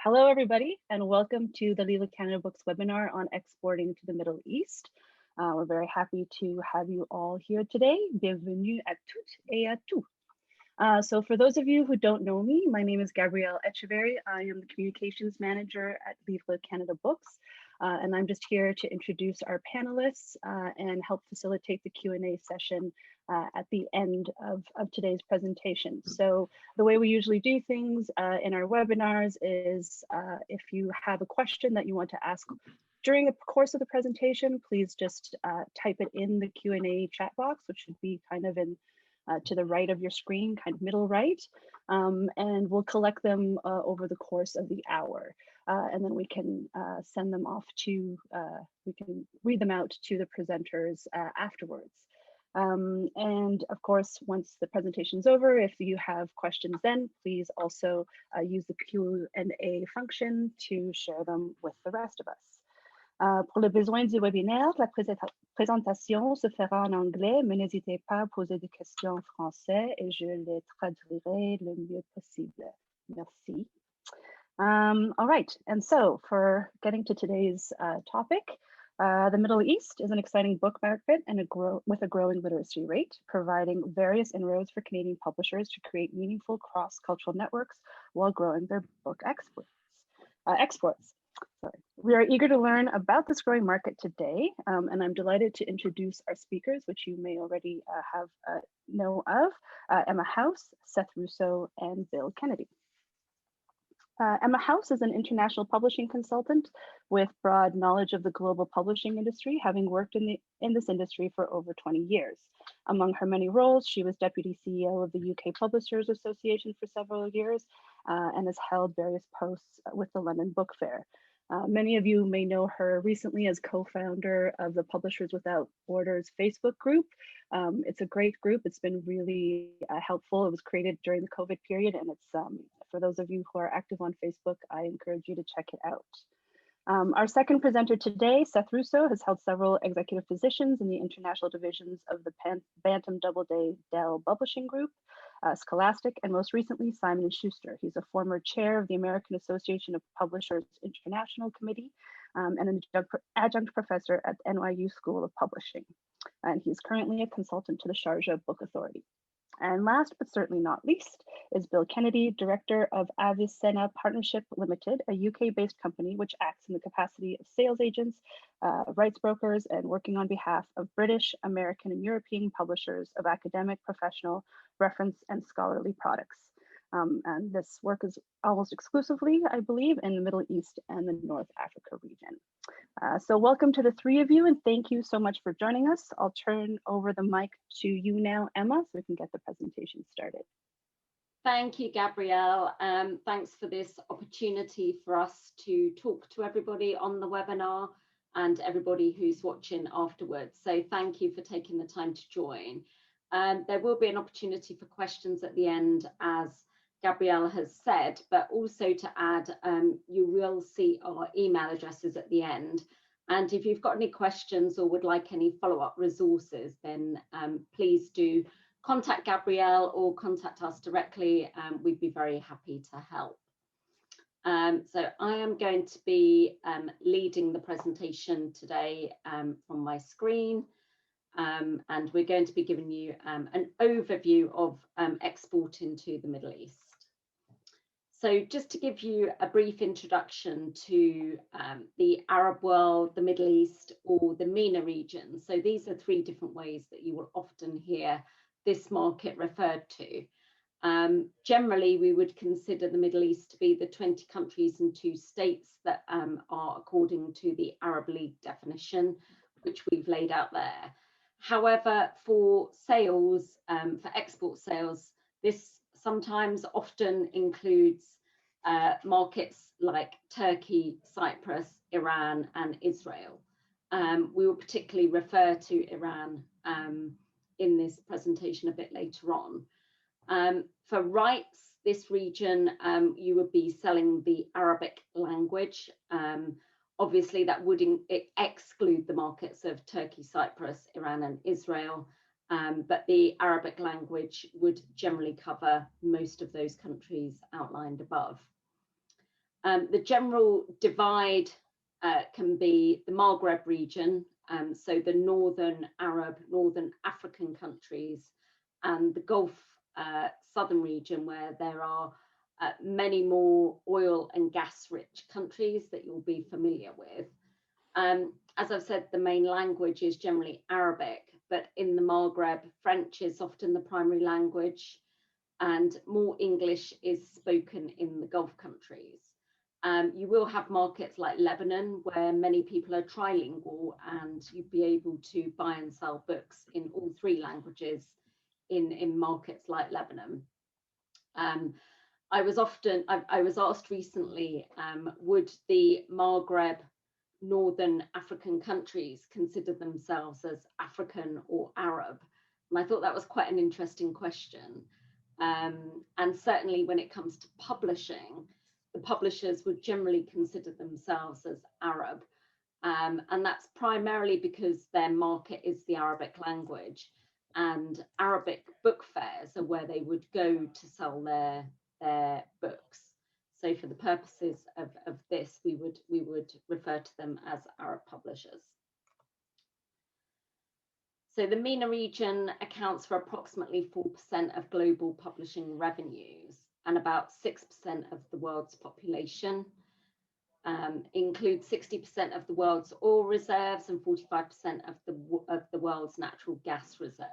Hello, everybody, and welcome to the Legal Canada Books webinar on exporting to the Middle East. We're very happy to have you all here today. Bienvenue à toutes et à tous. So for those of you who don't know me, my name is Gabrielle Echeverry. I am the Communications Manager at Legal Canada Books, and I'm just here to introduce our panelists and help facilitate the Q&A session at the end of today's presentation. So the way we usually do things in our webinars is if you have a question that you want to ask during the course of the presentation, please just type it in the Q&A chat box, which should be kind of in to the right of your screen, kind of middle right, and we'll collect them over the course of the hour. And then we can send them off to, we can read them out to the presenters afterwards. And of course, once the presentation's over, if you have questions then, please also use the Q&A function to share them with the rest of us. Pour le besoin du webinaire, la présentation se fera en anglais, mais n'hésitez pas à poser des questions en français et je les traduirai le mieux possible. Merci. All right, and so for getting to today's topic, the Middle East is an exciting book market and with a growing literacy rate, providing various inroads for Canadian publishers to create meaningful cross-cultural networks while growing their book exports. Sorry. We are eager to learn about this growing market today, and I'm delighted to introduce our speakers, which you may already know of, Emma House, Seth Russo, and Bill Kennedy. Emma House is an international publishing consultant with broad knowledge of the global publishing industry, having worked in this industry for over 20 years. Among her many roles, she was Deputy CEO of the UK Publishers Association for several years and has held various posts with the London Book Fair. Many of you may know her recently as co-founder of the Publishers Without Borders Facebook group. It's a great group. It's been really helpful. It was created during the COVID period, and it's for those of you who are active on Facebook, I encourage you to check it out. Our second presenter today, Seth Russo, has held several executive positions in the international divisions of the Bantam Doubleday Dell Publishing Group, Scholastic, and most recently Simon & Schuster. He's a former chair of the American Association of Publishers International Committee and an adjunct professor at the NYU School of Publishing. And he's currently a consultant to the Sharjah Book Authority. And last but certainly not least is Bill Kennedy, Director of Avisena Partnership Limited, a UK-based company which acts in the capacity of sales agents, rights brokers, and working on behalf of British, American, and European publishers of academic, professional, reference, and scholarly products. And this work is almost exclusively, I believe, in the Middle East and the North Africa region. So welcome to the three of you, and thank you so much for joining us. I'll turn over the mic to you now, Emma, so we can get the presentation started. Thank you, Gabrielle. Thanks for this opportunity for us to talk to everybody on the webinar and everybody who's watching afterwards. So thank you for taking the time to join. There will be an opportunity for questions at the end, as Gabrielle has said, but also to add, you will see our email addresses at the end. And if you've got any questions or would like any follow-up resources, then please do contact Gabrielle or contact us directly. We'd be very happy to help. So I am going to be leading the presentation today from my screen. And we're going to be giving you an overview of exporting to the Middle East. So just to give you a brief introduction to the Arab world, the Middle East, or the MENA region. So these are three different ways that you will often hear this market referred to. Generally, we would consider the Middle East to be the 20 countries and 2 states that are according to the Arab League definition, which we've laid out there. However, for sales, for export sales, this sometimes often includes markets like Turkey, Cyprus, Iran, and Israel. We will particularly refer to Iran in this presentation a bit later on. For rights, this region, you would be selling the Arabic language. Obviously, that would exclude the markets of Turkey, Cyprus, Iran, and Israel. But the Arabic language would generally cover most of those countries outlined above. The general divide can be the Maghreb region, so the northern Arab, northern African countries, and the Gulf southern region, where there are many more oil and gas rich countries that you'll be familiar with. As I've said, the main language is generally Arabic, but in the Maghreb, French is often the primary language, and more English is spoken in the Gulf countries. You will have markets like Lebanon, where many people are trilingual, and you'd be able to buy and sell books in all three languages in markets like Lebanon. I was asked recently, would the Maghreb northern African countries consider themselves as African or Arab? And I thought that was quite an interesting question. And certainly when it comes to publishing, the publishers would generally consider themselves as Arab. And that's primarily because their market is the Arabic language, and Arabic book fairs are where they would go to sell their books. So for the purposes of this, we would refer to them as Arab publishers. So the MENA region accounts for approximately 4% of global publishing revenues and about 6% of the world's population. Includes 60% of the world's oil reserves and 45% of the world's natural gas reserves.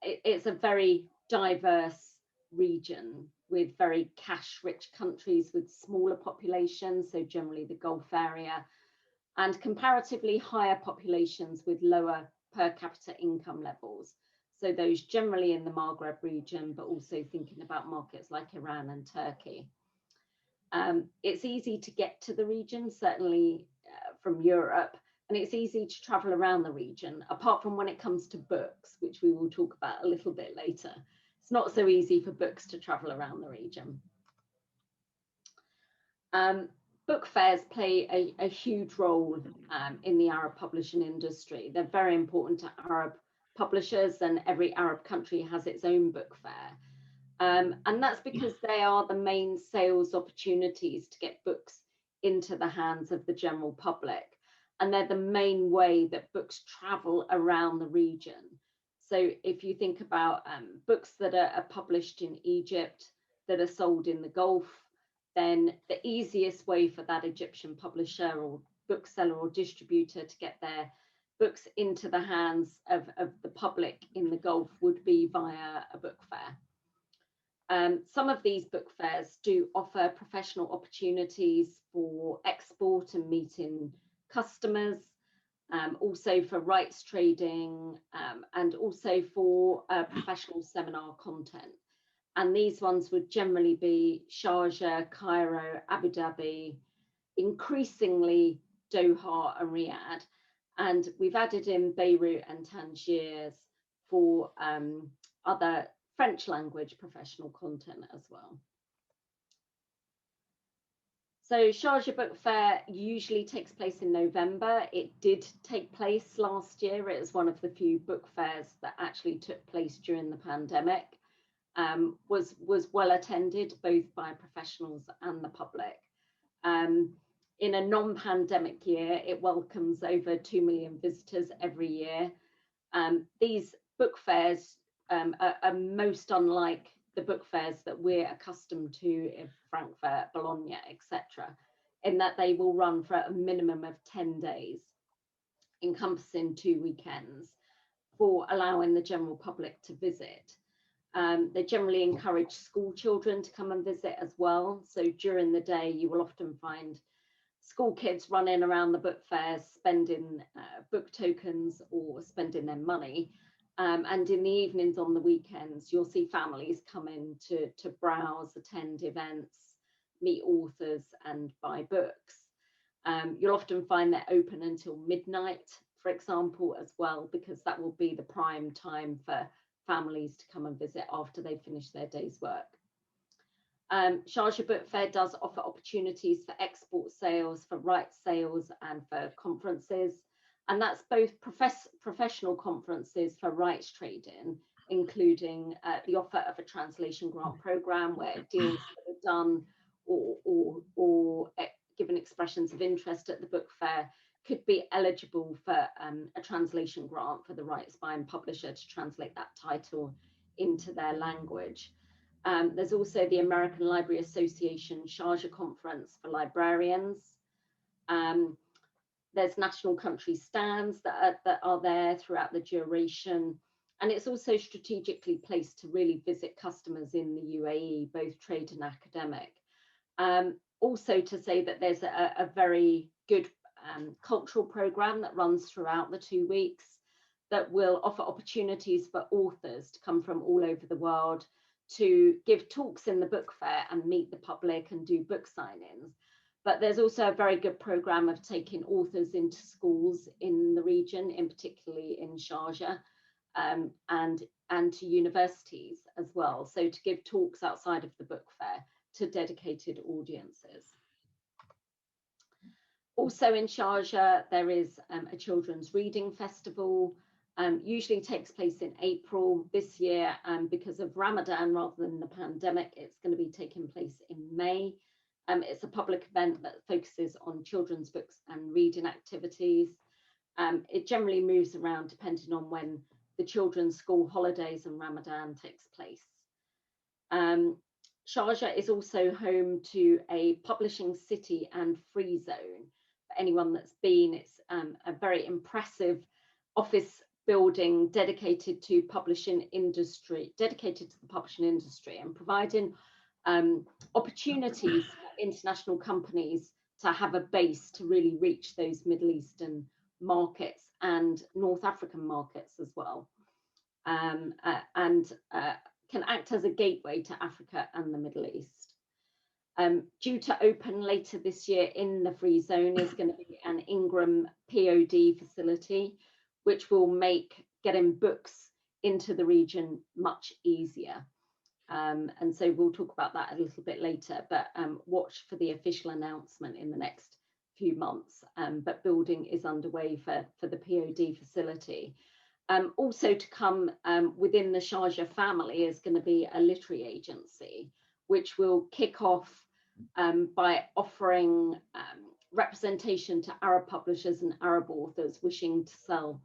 It's a very diverse region with very cash-rich countries with smaller populations, so generally the Gulf area, and comparatively higher populations with lower per capita income levels. So those generally in the Maghreb region, but also thinking about markets like Iran and Turkey. It's easy to get to the region, certainly from Europe, and it's easy to travel around the region, apart from when it comes to books, which we will talk about a little bit later. It's not so easy for books to travel around the region. Book fairs play a huge role in the Arab publishing industry. They're very important to Arab publishers, and every Arab country has its own book fair. And that's because they are the main sales opportunities to get books into the hands of the general public. And they're the main way that books travel around the region. So if you think about books that are published in Egypt, that are sold in the Gulf, then the easiest way for that Egyptian publisher or bookseller or distributor to get their books into the hands of the public in the Gulf would be via a book fair. Some of these book fairs do offer professional opportunities for export and meeting customers, also for rights trading, and also for professional seminar content. And these ones would generally be Sharjah, Cairo, Abu Dhabi, increasingly Doha and Riyadh. And we've added in Beirut and Tangier for other French language professional content as well. So Sharjah Book Fair usually takes place in November. It did take place last year. It was one of the few book fairs that actually took place during the pandemic. Was well attended both by professionals and the public. In a non-pandemic year, it welcomes over 2 million visitors every year. These book fairs are most unlike the book fairs that we're accustomed to in Frankfurt, Bologna, etc., in that they will run for a minimum of 10 days, encompassing 2 weekends, for allowing the general public to visit. They generally encourage school children to come and visit as well. So during the day, you will often find school kids running around the book fairs, spending book tokens or spending their money. And in the evenings on the weekends, you'll see families come in to browse, attend events, meet authors and buy books. You'll often find they're open until midnight, for example, as well, because that will be the prime time for families to come and visit after they finish their day's work. Sharjah Book Fair does offer opportunities for export sales, for rights sales and for conferences. And that's both professional conferences for rights trading, including the offer of a translation grant program where deals that are done or given expressions of interest at the book fair could be eligible for a translation grant for the rights buyer and publisher to translate that title into their language. There's also the American Library Association Sharjah Conference for librarians. There's national country stands that are there throughout the duration. And it's also strategically placed to really visit customers in the UAE, both trade and academic. Also to say that there's a very good cultural program that runs throughout the 2 weeks that will offer opportunities for authors to come from all over the world to give talks in the book fair and meet the public and do book signings. But there's also a very good program of taking authors into schools in the region, in particularly in Sharjah, and to universities as well. So to give talks outside of the book fair to dedicated audiences. Also in Sharjah, there is a children's reading festival. Usually takes place in April. This year, because of Ramadan rather than the pandemic, it's going to be taking place in May. It's a public event that focuses on children's books and reading activities. It generally moves around depending on when the children's school holidays and Ramadan takes place. Sharjah is also home to a publishing city and free zone. For anyone that's been, it's a very impressive office building dedicated to publishing industry, dedicated to the publishing industry, and providing opportunities for international companies to have a base to really reach those Middle Eastern markets and North African markets as well, and can act as a gateway to Africa and the Middle East. Due to open later this year in the free zone is going to be an Ingram POD facility, which will make getting books into the region much easier. And so we'll talk about that a little bit later, but watch for the official announcement in the next few months. But building is underway for the POD facility. Also to come within the Sharjah family is going to be a literary agency, which will kick off by offering representation to Arab publishers and Arab authors wishing to sell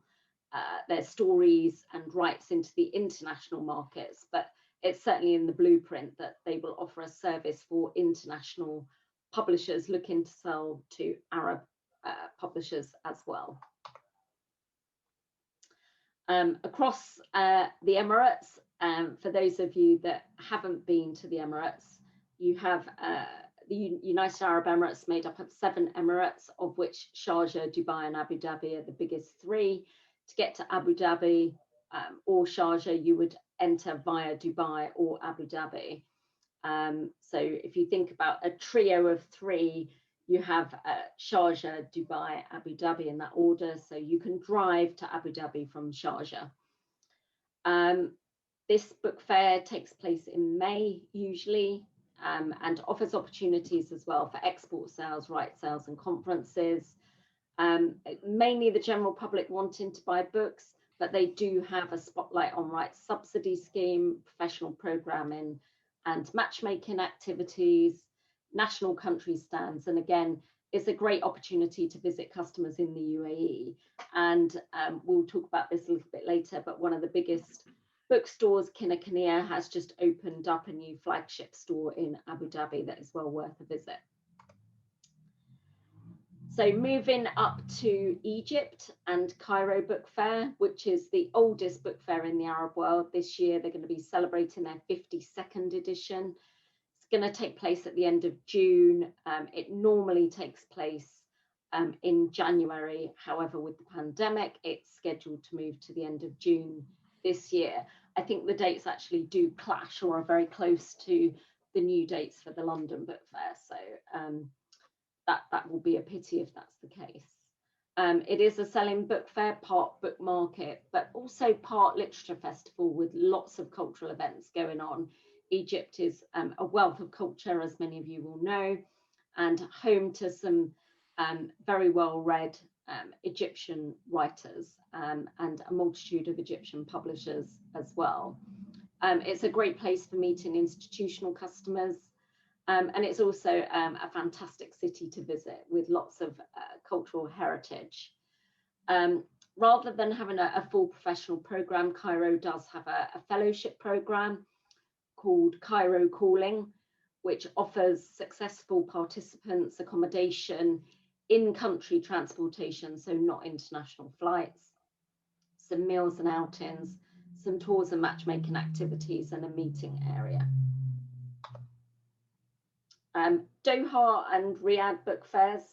their stories and rights into the international markets. But it's certainly in the blueprint that they will offer a service for international publishers looking to sell to Arab publishers as well. Across the Emirates, for those of you that haven't been to the Emirates, you have the United Arab Emirates made up of 7 Emirates, of which Sharjah, Dubai and Abu Dhabi are the biggest 3. To get to Abu Dhabi or Sharjah, you would enter via Dubai or Abu Dhabi. So if you think about a trio of 3, you have Sharjah, Dubai, Abu Dhabi in that order. So you can drive to Abu Dhabi from Sharjah. This book fair takes place in May usually, and offers opportunities as well for export sales, rights sales and conferences. Mainly the general public wanting to buy books, but they do have a spotlight on rights subsidy scheme, professional programming and matchmaking activities, national country stands. And again, it's a great opportunity to visit customers in the UAE. And we'll talk about this a little bit later, but one of the biggest bookstores, Kinna Kinnear, has just opened up a new flagship store in Abu Dhabi that is well worth a visit. So moving up to Egypt and Cairo Book Fair, which is the oldest book fair in the Arab world. This year, they're going to be celebrating their 52nd edition. It's going to take place at the end of June. It normally takes place in January. However, with the pandemic, it's scheduled to move to the end of June this year. I think the dates actually do clash or are very close to the new dates for the London Book Fair. So that will be a pity if that's the case. It is a selling book fair, part book market, but also part literature festival with lots of cultural events going on. Egypt is a wealth of culture, as many of you will know, and home to some very well-read Egyptian writers and a multitude of Egyptian publishers as well. It's a great place for meeting institutional customers. And it's also a fantastic city to visit with lots of cultural heritage. Rather than having a full professional program, Cairo does have a fellowship program called Cairo Calling, which offers successful participants accommodation, in-country transportation, so not international flights, some meals and outings, some tours and matchmaking activities, and a meeting area. Doha and Riyadh book fairs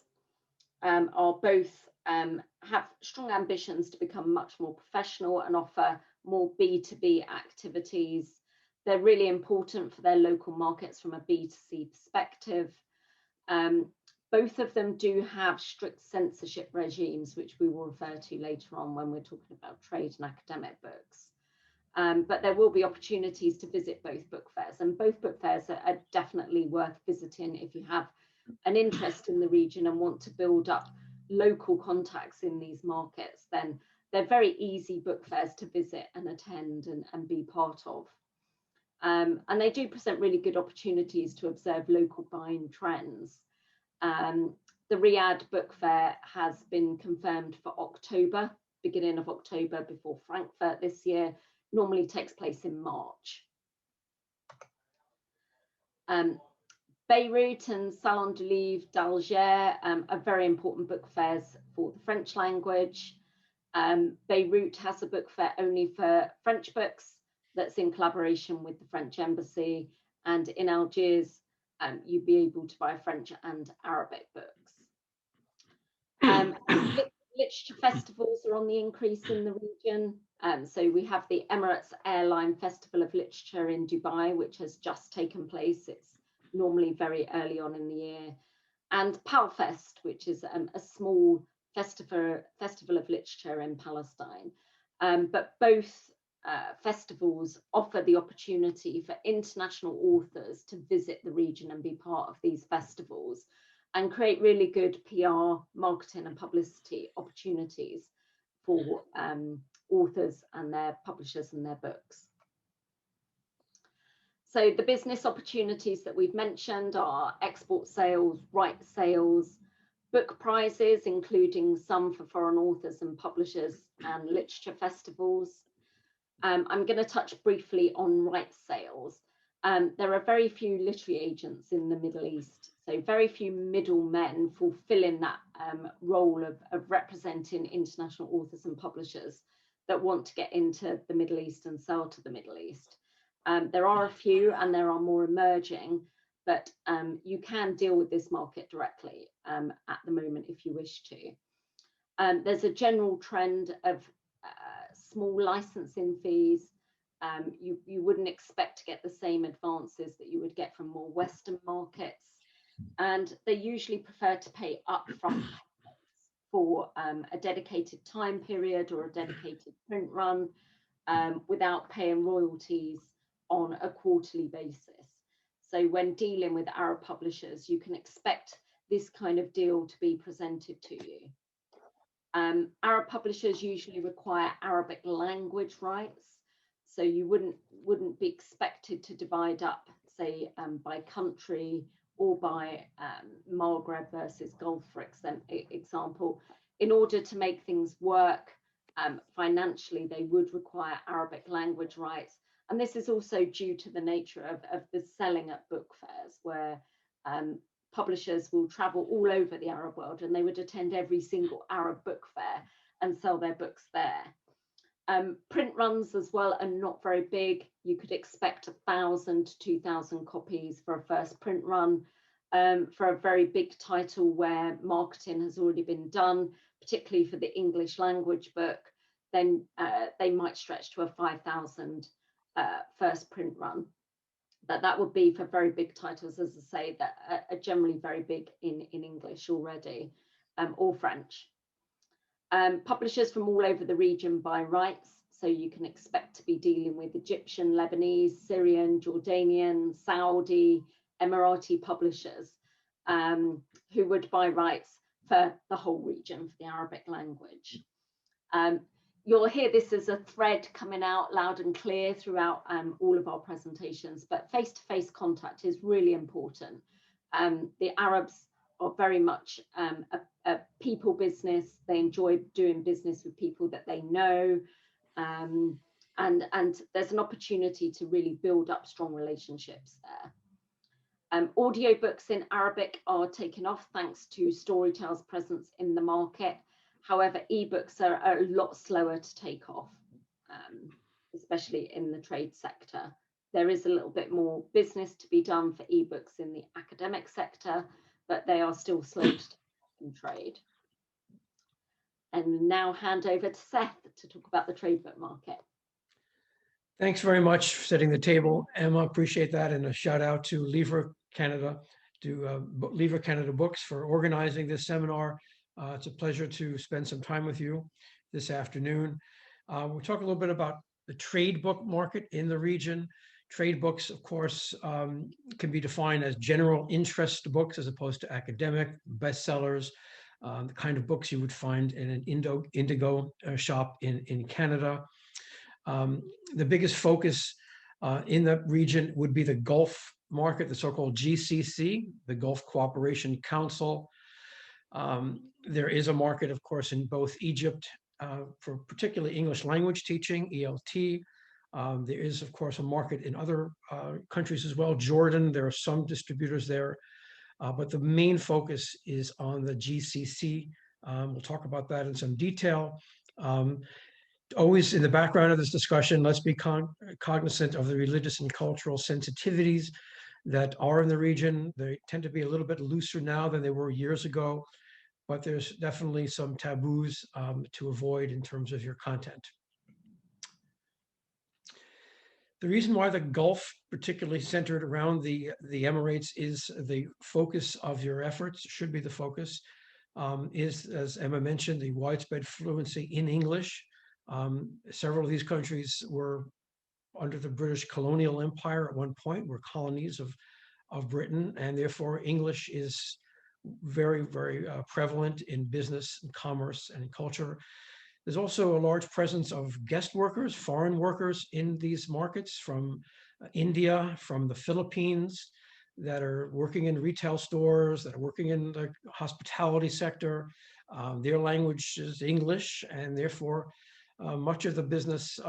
are both have strong ambitions to become much more professional and offer more B2B activities. They're really important for their local markets from a B2C perspective. Both of them do have strict censorship regimes, which we will refer to later on when we're talking about trade and academic books. But there will be opportunities to visit both book fairs, and both book fairs are definitely worth visiting if you have an interest in the region and want to build up local contacts in these markets. Then they're very easy book fairs to visit and attend and be part of. And they do present really good opportunities to observe local buying trends. The Riyadh Book Fair has been confirmed for October, beginning of October, before Frankfurt this year. Normally takes place in March. Beirut and Salon du Livre d'Alger are very important book fairs for the French language. Beirut has a book fair only for French books that's in collaboration with the French Embassy, and in Algiers you'd be able to buy French and Arabic books. Literature festivals are on the increase in the region. So we have the Emirates Airline Festival of Literature in Dubai, which has just taken place. It's normally very early on in the year. And Palfest, which is a small festival of literature in Palestine. But both festivals offer the opportunity for international authors to visit the region and be part of these festivals and create really good PR, marketing and publicity opportunities for authors and their publishers and their books. So the business opportunities that we've mentioned are export sales, rights sales, book prizes, including some for foreign authors and publishers, and literature festivals. I'm going to touch briefly on rights sales. There are very few literary agents in the Middle East, so very few middlemen fulfilling that role of representing international authors and publishers that want to get into the Middle East and sell to the Middle East. There are a few and there are more emerging, but you can deal with this market directly at the moment if you wish to. There's a general trend of small licensing fees. You wouldn't expect to get the same advances that you would get from more Western markets, and they usually prefer to pay upfront for a dedicated time period or a dedicated print run without paying royalties on a quarterly basis. So when dealing with Arab publishers, you can expect this kind of deal to be presented to you. Arab publishers usually require Arabic language rights, so you wouldn't be expected to divide up, say, by country or by Maghreb versus Gulf, for example. In order to make things work financially, they would require Arabic language rights. And this is also due to the nature of the selling at book fairs, where publishers will travel all over the Arab world and they would attend every single Arab book fair and sell their books there. Print runs as well are not very big. You could expect 1,000 to 2,000 copies for a first print run. For a very big title where marketing has already been done, particularly for the English language book, then they might stretch to a 5,000 first print run. But that would be for very big titles, as I say, that are generally very big in English already, or French. Publishers from all over the region buy rights, so you can expect to be dealing with Egyptian, Lebanese, Syrian, Jordanian, Saudi, Emirati publishers who would buy rights for the whole region, for the Arabic language. you'll hear this as a thread coming out loud and clear throughout all of our presentations, but face-to-face contact is really important. The Arabs are very much a people business. They enjoy doing business with people that they know. And there's an opportunity to really build up strong relationships there. Audiobooks in Arabic are taking off thanks to Storytel's presence in the market. However, ebooks are a lot slower to take off, especially in the trade sector. There is a little bit more business to be done for ebooks in the academic sector, but they are still slow to take in trade. And now hand over to Seth to talk about the trade book market. Thanks very much for setting the table, Emma. Appreciate that, and a shout out to Livre Canada, Livre Canada Books for organizing this seminar. It's a pleasure to spend some time with you this afternoon. We'll talk a little bit about the trade book market in the region. Trade books, of course, can be defined as general interest books as opposed to academic bestsellers, the kind of books you would find in an Indigo shop in Canada. The biggest focus in the region would be the Gulf market, the so-called GCC, the Gulf Cooperation Council. There is a market, of course, in both Egypt for particularly English language teaching, ELT. There is, of course, a market in other countries as well. Jordan, there are some distributors there, but the main focus is on the GCC. We'll talk about that in some detail. Always in the background of this discussion, let's be cognizant of the religious and cultural sensitivities that are in the region. They tend to be a little bit looser now than they were years ago, but there's definitely some taboos to avoid in terms of your content. The reason why the Gulf, particularly centered around the Emirates, is the focus of your efforts, should be the focus, is, as Emma mentioned, the widespread fluency in English. Several of these countries were under the British colonial empire at one point, were colonies of Britain, and therefore English is very, very prevalent in business and commerce and culture. There's also a large presence of guest workers, foreign workers in these markets from India, from the Philippines, that are working in retail stores, that are working in the hospitality sector. Their language is English, and therefore much of the business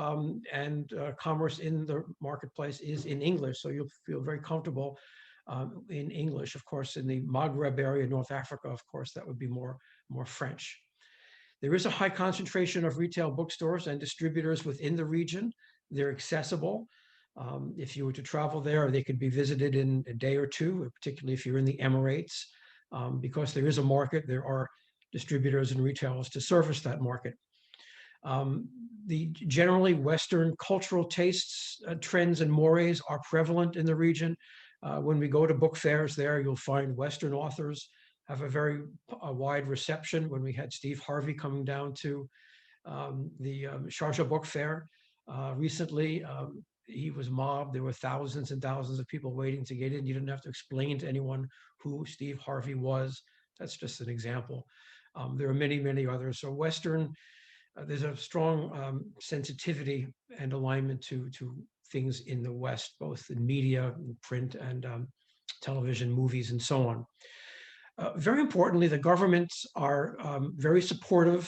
and commerce in the marketplace is in English. So you'll feel very comfortable in English. Of course, in the Maghreb area, North Africa, of course, that would be more French. There is a high concentration of retail bookstores and distributors within the region. They're accessible. If you were to travel there, they could be visited in a day or two, particularly if you're in the Emirates. Because there is a market, there are distributors and retailers to service that market. The generally Western cultural tastes, trends, and mores are prevalent in the region. When we go to book fairs there, you'll find Western authors have a very wide reception. When we had Steve Harvey coming down to the Sharjah book fair recently, he was mobbed. There were thousands and thousands of people waiting to get in. You didn't have to explain to anyone who Steve Harvey was. That's just an example. There are many, many others. So Western, there's a strong sensitivity and alignment to things in the West, both in media, print, and television, movies, and so on. Very importantly, the governments are very supportive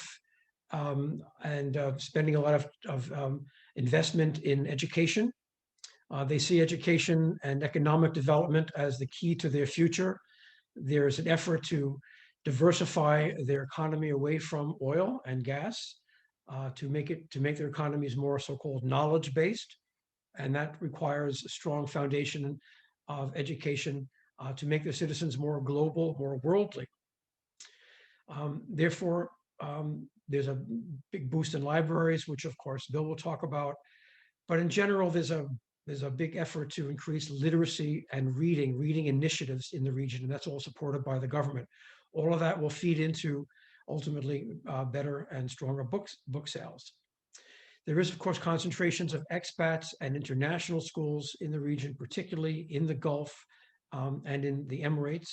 and spending a lot of investment in education. They see education and economic development as the key to their future. There's an effort to diversify their economy away from oil and gas, to make their economies more so-called knowledge-based, and that requires a strong foundation of education to make their citizens more global, more worldly. Therefore, there's a big boost in libraries, which of course Bill will talk about. But in general, there's a big effort to increase literacy and reading initiatives in the region, and that's all supported by the government. All of that will feed into ultimately better and stronger book sales. There is, of course, concentrations of expats and international schools in the region, particularly in the Gulf and in the Emirates.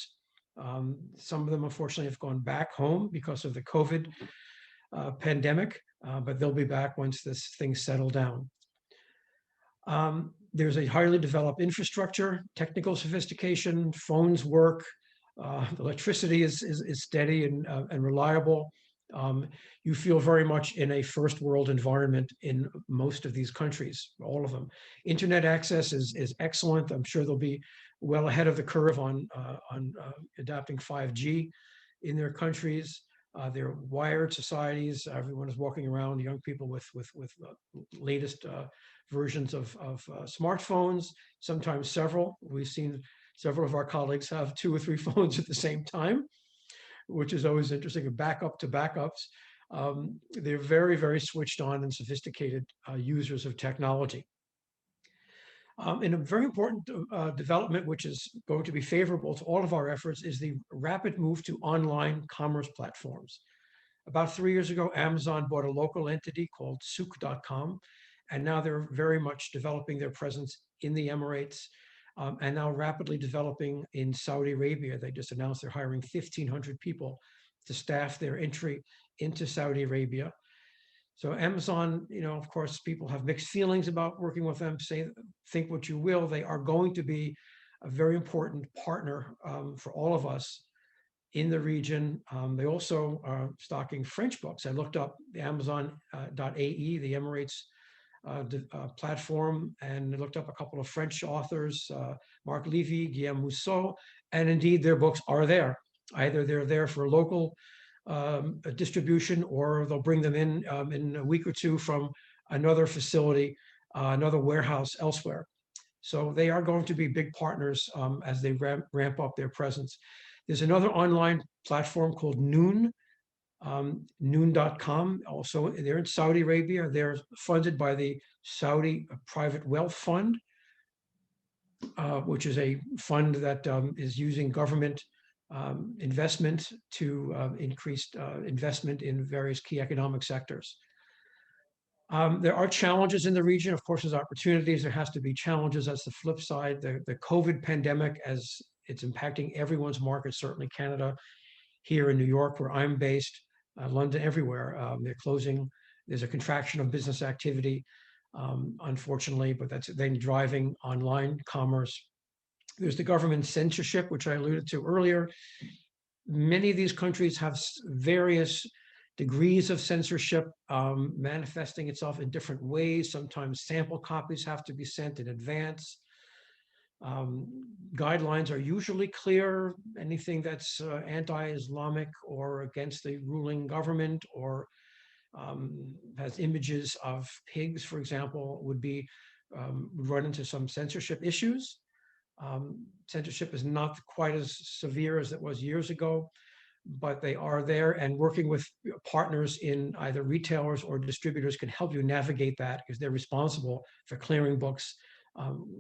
Some of them, unfortunately, have gone back home because of the COVID pandemic, but they'll be back once this thing settle down. There's a highly developed infrastructure, technical sophistication, phones work, electricity is steady and reliable. You feel very much in a first world environment in most of these countries, all of them. Internet access is excellent. I'm sure they'll be well ahead of the curve on adopting 5G in their countries. They're wired societies. Everyone is walking around, young people with latest versions of smartphones, sometimes several. We've seen several of our colleagues have 2 or 3 phones at the same time, which is always interesting, a backup to backups. They're very, very switched on and sophisticated users of technology. And a very important development, which is going to be favorable to all of our efforts, is the rapid move to online commerce platforms. About 3 years ago, Amazon bought a local entity called Souk.com, and now they're very much developing their presence in the Emirates, and now rapidly developing in Saudi Arabia. They just announced they're hiring 1,500 people to staff their entry into Saudi Arabia. So Amazon, of course, people have mixed feelings about working with them. Think what you will, they are going to be a very important partner for all of us in the region. They also are stocking French books. I looked up the Amazon.ae, the Emirates platform, and looked up a couple of French authors, Marc Levy, Guillaume Musso, and indeed their books are there. Either they're there for local distribution, or they'll bring them in a week or two from another facility, another warehouse elsewhere. So they are going to be big partners as they ramp up their presence. There's another online platform called Noon, Noon.com. Also, they're in Saudi Arabia. They're funded by the Saudi Private Wealth Fund, which is a fund that is using government investment to increase investment in various key economic sectors. There are challenges in the region. Of course, there's opportunities. There has to be challenges. That's the flip side. The COVID pandemic, as it's impacting everyone's market, certainly Canada, here in New York, where I'm based, London, everywhere. They're closing. There's a contraction of business activity, unfortunately, but that's then driving online commerce. There's the government censorship, which I alluded to earlier. Many of these countries have various degrees of censorship manifesting itself in different ways. Sometimes sample copies have to be sent in advance. Guidelines are usually clear. Anything that's anti-Islamic or against the ruling government, or has images of pigs, for example, would run into some censorship issues. Censorship is not quite as severe as it was years ago, but they are there, and working with partners in either retailers or distributors can help you navigate that, because they're responsible for clearing books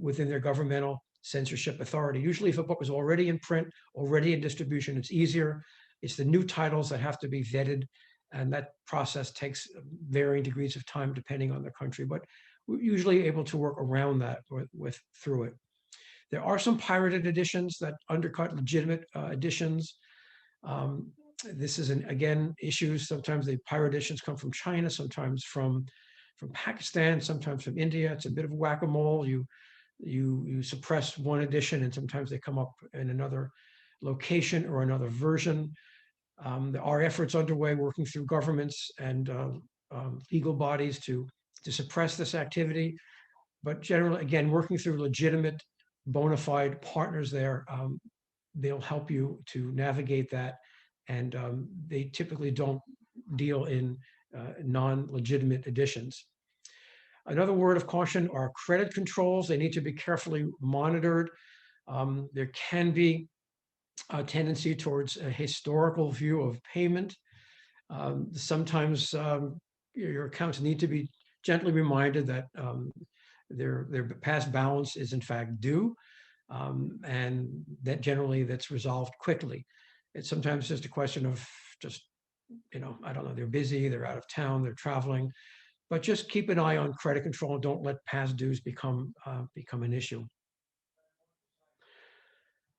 within their governmental censorship authority. Usually if a book is already in print, already in distribution, it's easier. It's the new titles that have to be vetted, and that process takes varying degrees of time depending on the country, but we're usually able to work around that through it. There are some pirated editions that undercut legitimate editions. This is, again, issues. Sometimes the pirate editions come from China, sometimes from Pakistan, sometimes from India. It's a bit of whack-a-mole. You suppress one edition, and sometimes they come up in another location or another version. There are efforts underway working through governments and legal bodies to suppress this activity. But generally, again, working through legitimate, bona fide partners there, they'll help you to navigate that. And they typically don't deal in non-legitimate editions. Another word of caution are credit controls. They need to be carefully monitored. There can be a tendency towards a historical view of payment. Sometimes your accounts need to be gently reminded that their past balance is in fact due, and that generally that's resolved quickly. It's sometimes just a question of I don't know, they're busy, they're out of town, they're traveling, but just keep an eye on credit control. Don't let past dues become an issue.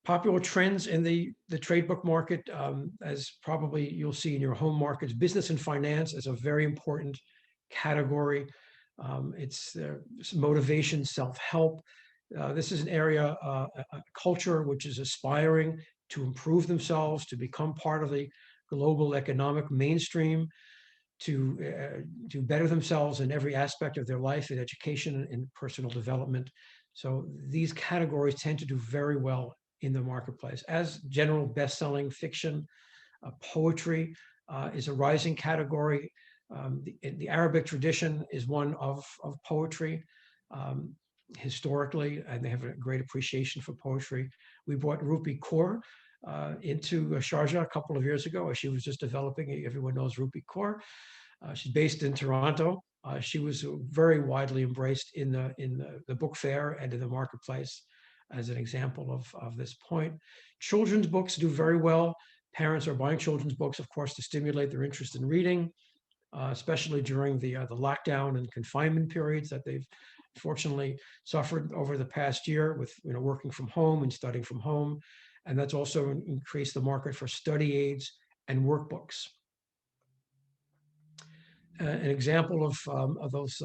Popular trends in the trade book market, as probably you'll see in your home markets, business and finance is a very important category. It's motivation, self-help. This is an area, a culture which is aspiring to improve themselves, to become part of the global economic mainstream, to better themselves in every aspect of their life, in education and personal development. So these categories tend to do very well in the marketplace. As general best-selling fiction, poetry is a rising category. The Arabic tradition is one of poetry historically, and they have a great appreciation for poetry. We brought Rupi Kaur into Sharjah a couple of years ago as she was just developing. Everyone knows Rupi Kaur. She's based in Toronto. She was very widely embraced in the book fair and in the marketplace as an example of this point. Children's books do very well. Parents are buying children's books, of course, to stimulate their interest in reading, especially during the lockdown and confinement periods that they've fortunately suffered over the past year with working from home and studying from home. And that's also increased the market for study aids and workbooks. An example of those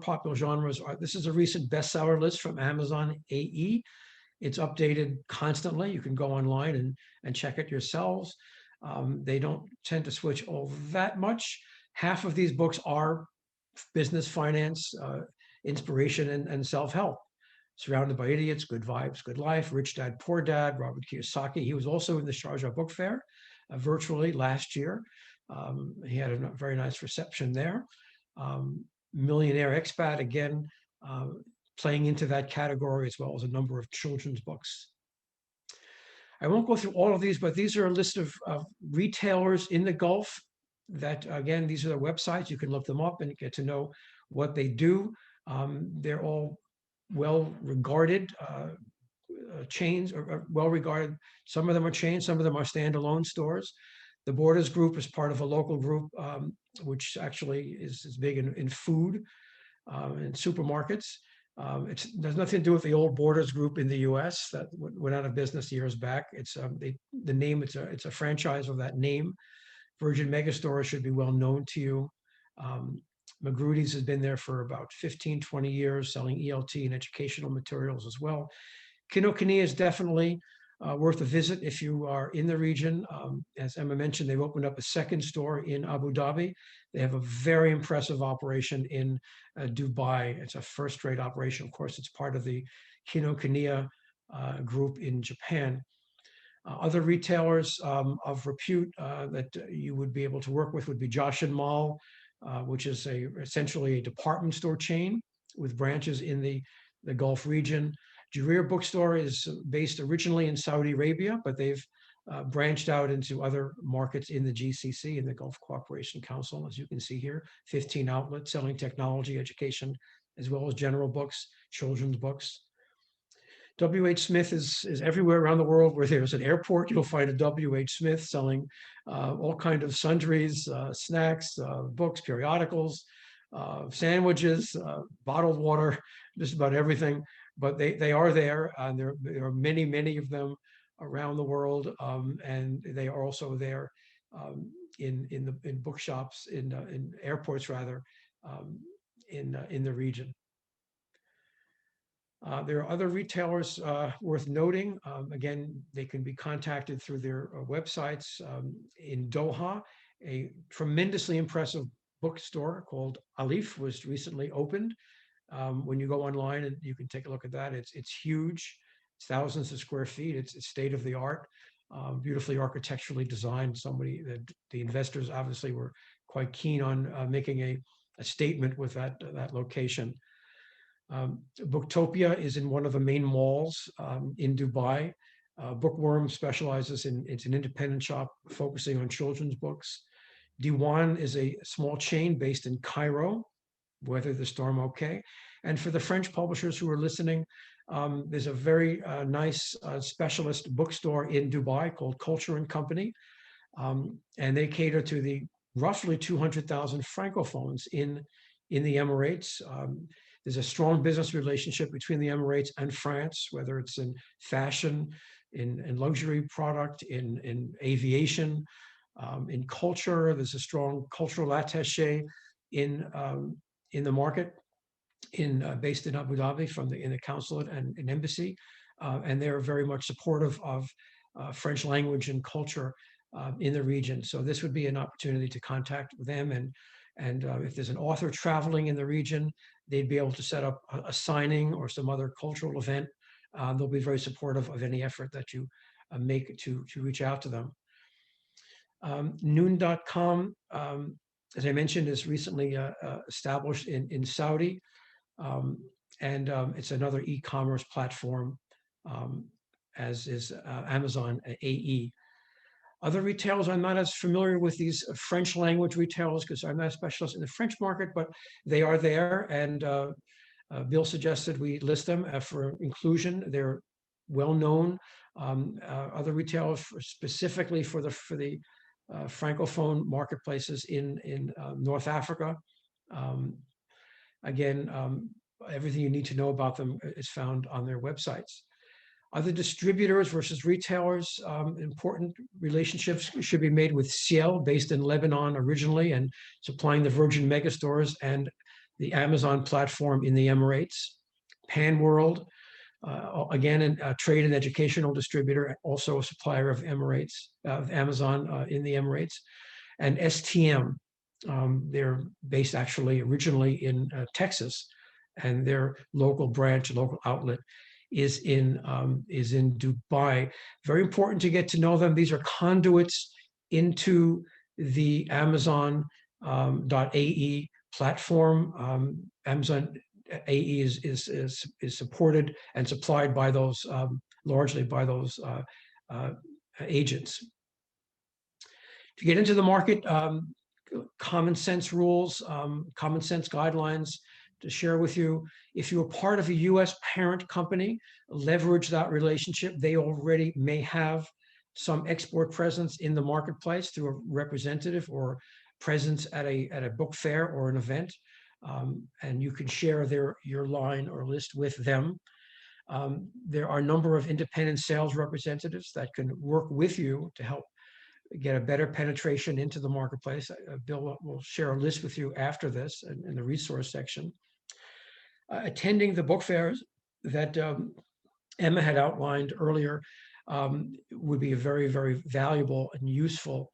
popular genres are, this is a recent bestseller list from Amazon AE. It's updated constantly. You can go online and check it yourselves. They don't tend to switch all that much. Half of these books are business, finance, inspiration, and self-help. Surrounded by Idiots, Good Vibes, Good Life, Rich Dad, Poor Dad, Robert Kiyosaki. He was also in the Sharjah Book Fair virtually last year. He had a very nice reception there. Millionaire Expat, again, playing into that category, as well as a number of children's books. I won't go through all of these, but these are a list of retailers in the Gulf that, again, these are their websites. You can look them up and get to know what they do. They're all well-regarded chains, or well-regarded. Some of them are chains, some of them are standalone stores. The Borders Group is part of a local group, which actually is big in food and supermarkets. There's nothing to do with the old Borders Group in the U.S. that went out of business years back. It's the name. It's a franchise of that name. Virgin Megastore should be well known to you. Magrudy's has been there for about 15, 20 years, selling ELT and educational materials as well. Kinokuniya is definitely worth a visit if you are in the region. As Emma mentioned, they've opened up a second store in Abu Dhabi. They have a very impressive operation in Dubai. It's a first-rate operation. Of course, it's part of the Kinokuniya group in Japan. Other retailers of repute that you would be able to work with would be Josh & Mall, which is essentially a department store chain with branches in the Gulf region. Juria Bookstore is based originally in Saudi Arabia, but they've branched out into other markets in the GCC, in the Gulf Cooperation Council, as you can see here. 15 outlets selling technology, education, as well as general books, children's books. W.H. Smith is everywhere around the world where there's an airport. You'll find a W.H. Smith selling all kinds of sundries, snacks, books, periodicals, sandwiches, bottled water, just about everything. But they are there, and there are many, many of them around the world, and they are also there in bookshops, in airports rather, in the region. There are other retailers worth noting. Again, they can be contacted through their websites. In Doha, a tremendously impressive bookstore called Alif was recently opened. When you go online and you can take a look at that, it's huge. It's thousands of square feet. It's state of the art, beautifully architecturally designed. The investors obviously were quite keen on making a statement with that location. Booktopia is in one of the main malls in Dubai. Bookworm specializes it's an independent shop focusing on children's books. Diwan is a small chain based in Cairo. Weather the storm okay. And for the French publishers who are listening, there's a very nice specialist bookstore in Dubai called Culture and Company. And they cater to the roughly 200,000 Francophones in the Emirates. There's a strong business relationship between the Emirates and France, whether it's in fashion, in luxury product, in aviation, in culture. There's a strong cultural attaché in the market, based in Abu Dhabi in the consulate and embassy, and they're very much supportive of French language and culture in the region. So this would be an opportunity to contact them, and if there's an author traveling in the region, they'd be able to set up a signing or some other cultural event. They'll be very supportive of any effort that you make to reach out to them. Noon.com, as I mentioned, is recently established in Saudi, and it's another e-commerce platform, as is Amazon AE. Other retailers, I'm not as familiar with these French language retailers because I'm not a specialist in the French market, but they are there. And Bill suggested we list them for inclusion. They're well known. Other retailers specifically for the Francophone marketplaces in North Africa. Again, everything you need to know about them is found on their websites. Other distributors versus retailers, important relationships should be made with Ciel, based in Lebanon originally, and supplying the Virgin megastores and the Amazon platform in the Emirates. Panworld, again, a trade and educational distributor, also a supplier of Amazon in the Emirates. And STM, they're based actually originally in Texas, and their local branch, local outlet is in Dubai. Very important to get to know them. These are conduits into the Amazon .ae platform. Amazon AE is supported and supplied by those largely by those agents. To get into the market, common sense rules, common sense guidelines to share with you. If you're part of a US parent company, leverage that relationship. They already may have some export presence in the marketplace through a representative or presence at a book fair or an event, and you can share your line or list with them. There are a number of independent sales representatives that can work with you to help get a better penetration into the marketplace. Bill will share a list with you after this in the resource section. Attending the book fairs that Emma had outlined earlier would be a very, very valuable and useful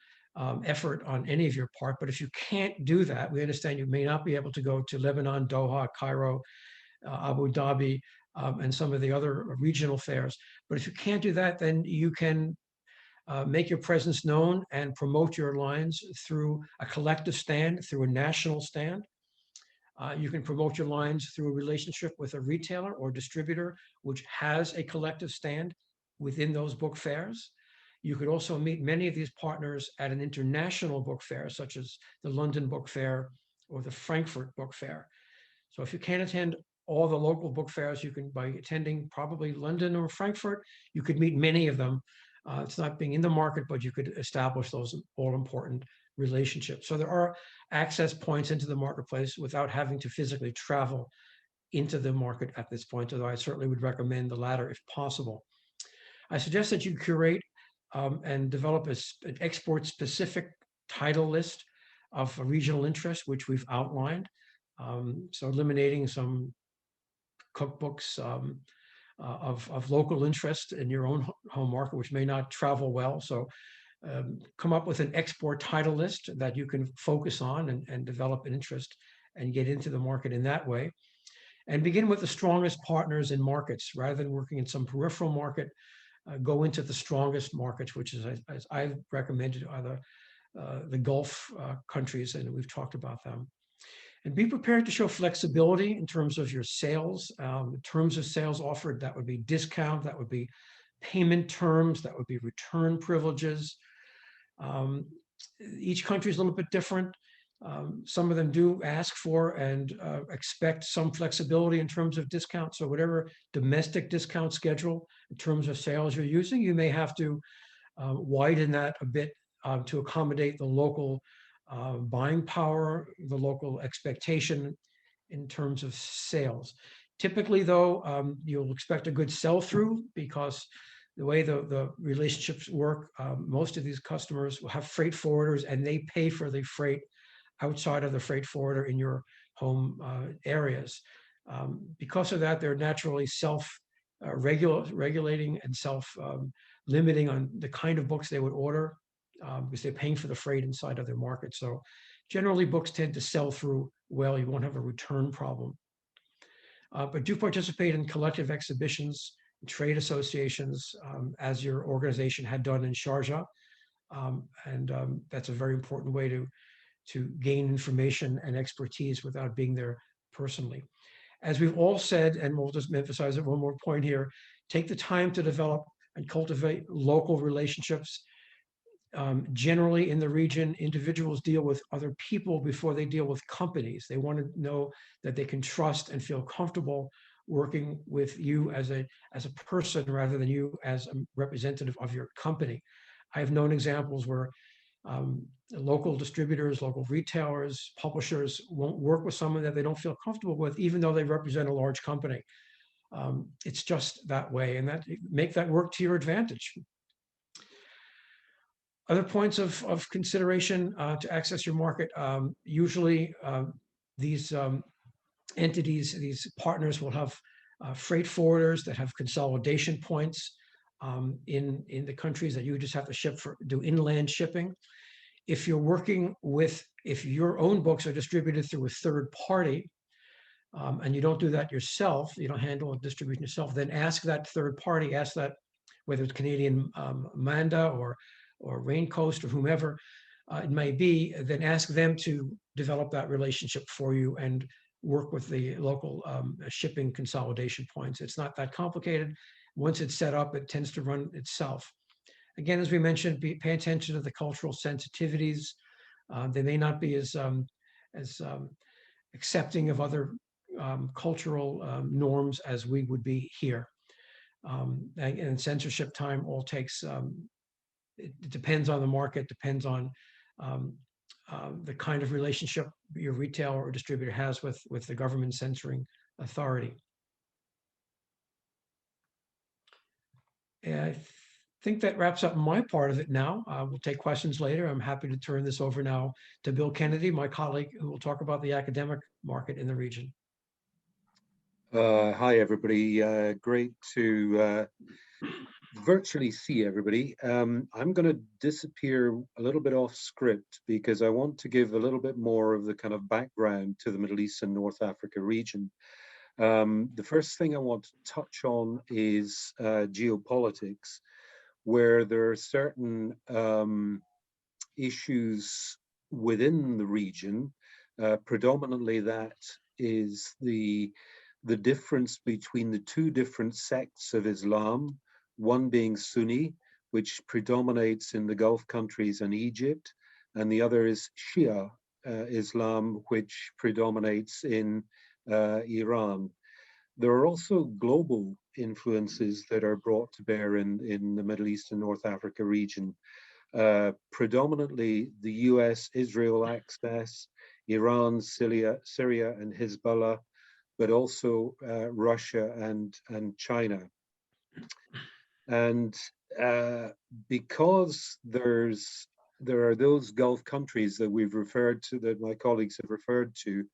effort on any of your part. But if you can't do that, we understand you may not be able to go to Lebanon, Doha, Cairo, Abu Dhabi, and some of the other regional fairs. But if you can't do that, then you can make your presence known and promote your lines through a collective stand, through a national stand. You can promote your lines through a relationship with a retailer or distributor which has a collective stand within those book fairs. You could also meet many of these partners at an international book fair, such as the London Book Fair or the Frankfurt Book Fair. So if you can't attend all the local book fairs, you can, by attending probably London or Frankfurt, you could meet many of them. It's not being in the market, but you could establish those all-important relationships. So there are access points into the marketplace without having to physically travel into the market at this point, although I certainly would recommend the latter if possible. I suggest that you curate and develop an export-specific title list of regional interest, which we've outlined. So eliminating some cookbooks of local interest in your own home market, which may not travel well. So come up with an export title list that you can focus on and develop an interest and get into the market in that way. And begin with the strongest partners in markets rather than working in some peripheral market. Go into the strongest markets, which is, as I've recommended, are the Gulf countries, and we've talked about them. And be prepared to show flexibility in terms of your sales, terms of sales offered. That would be discount, that would be payment terms, that would be return privileges. Each country is a little bit different. Some of them do ask for and expect some flexibility in terms of discount. So whatever domestic discount schedule in terms of sales you're using, you may have to widen that a bit to accommodate the local buying power, the local expectation in terms of sales. Typically, though, you'll expect a good sell-through because the way the relationships work, most of these customers will have freight forwarders and they pay for the freight outside of the freight forwarder in your home areas. Because of that, they're naturally regulating and limiting on the kind of books they would order because they're paying for the freight inside of their market. So generally books tend to sell through well. You won't have a return problem. But do participate in collective exhibitions, trade associations, as your organization had done in Sharjah. That's a very important way to gain information and expertise without being there personally. As we've all said, and we'll just emphasize it one more point here, take the time to develop and cultivate local relationships. Generally in the region, individuals deal with other people before they deal with companies. They want to know that they can trust and feel comfortable working with you as a person rather than you as a representative of your company. I have known examples where local distributors, local retailers, publishers won't work with someone that they don't feel comfortable with, even though they represent a large company. It's just that way, and make that work to your advantage. Other points of consideration to access your market. Usually these entities, these partners will have freight forwarders that have consolidation points in the countries that you just have to do inland shipping. If you're working if your own books are distributed through a third party, and you don't do that yourself, you don't handle distribution yourself, then ask that third party, ask that, whether it's Canadian Manda or Raincoast or whomever it may be, then ask them to develop that relationship for you and work with the local shipping consolidation points. It's not that complicated. Once it's set up, it tends to run itself. Again, as we mentioned, pay attention to the cultural sensitivities. They may not be as accepting of other cultural norms as we would be here. And censorship time all takes, it depends on the market, depends on the kind of relationship your retailer or distributor has with the government censoring authority. I think that wraps up my part of it now. We'll take questions later. I'm happy to turn this over now to Bill Kennedy, my colleague, who will talk about the academic market in the region. Hi, everybody. Great to virtually see everybody. I'm going to disappear a little bit off script because I want to give a little bit more of the kind of background to the Middle East and North Africa region. The first thing I want to touch on is geopolitics, where there are certain issues within the region. Predominantly that is the difference between the two different sects of Islam, one being Sunni, which predominates in the Gulf countries and Egypt, and the other is Shia Islam, which predominates in Iran. There are also global influences that are brought to bear in the Middle East and North Africa region. Predominantly the US-Israel axis, Iran, Syria, and Hezbollah, but also Russia and China. And because there are those Gulf countries that we've referred to, that my colleagues have referred to,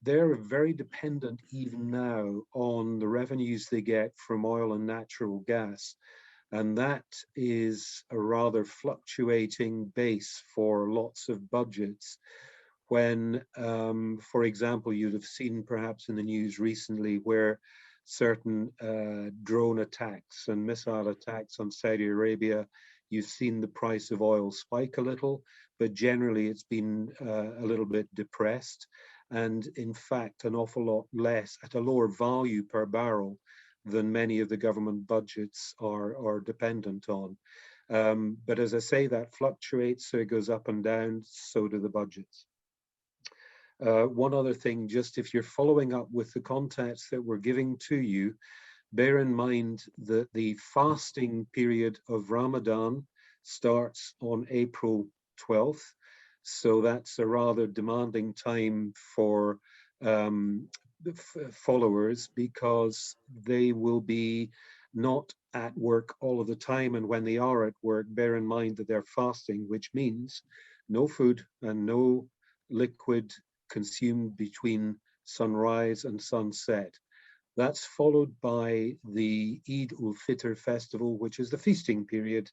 they're very dependent even now on the revenues they get from oil and natural gas. And that is a rather fluctuating base for lots of budgets. When, for example, you'd have seen perhaps in the news recently where certain drone attacks and missile attacks on Saudi Arabia, you've seen the price of oil spike a little, but generally it's been a little bit depressed. And in fact, an awful lot less, at a lower value per barrel than many of the government budgets are dependent on. But as I say, that fluctuates, so it goes up and down, so do the budgets. One other thing, just if you're following up with the context that we're giving to you, bear in mind that the fasting period of Ramadan starts on April 12th. So that's a rather demanding time for the followers, because they will be not at work all of the time. And when they are at work, bear in mind that they're fasting, which means no food and no liquid consumed between sunrise and sunset. That's followed by the Eid ul-Fitr festival, which is the feasting period,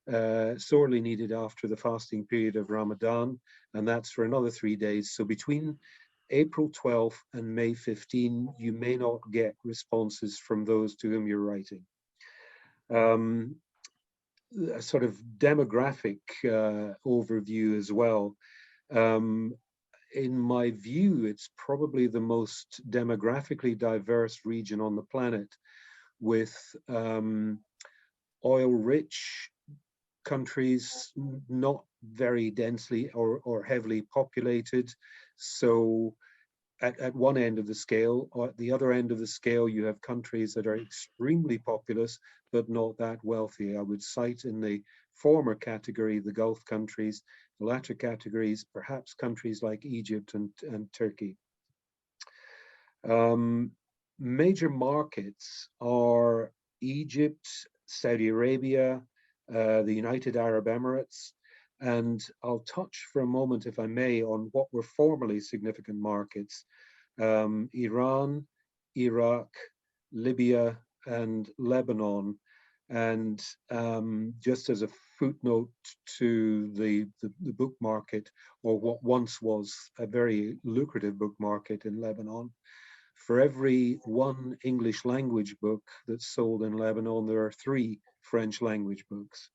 sorely needed after the fasting period of Ramadan, and that's for another 3 days. So between April 12th and May 15, you may not get responses from those to whom you're writing. A sort of demographic overview as well. In my view, it's probably the most demographically diverse region on the planet, with oil-rich countries not very densely or heavily populated. So at one end of the scale, or at the other end of the scale, you have countries that are extremely populous, but not that wealthy. I would cite in the former category the Gulf countries, the latter categories, perhaps countries like Egypt and Turkey. Major markets are Egypt, Saudi Arabia, the United Arab Emirates, and I'll touch for a moment, if I may, on what were formerly significant markets: Iran, Iraq, Libya, and Lebanon. And just as a footnote to the book market, or what once was a very lucrative book market in Lebanon, for every one English language book that's sold in Lebanon, there are 3 French language books.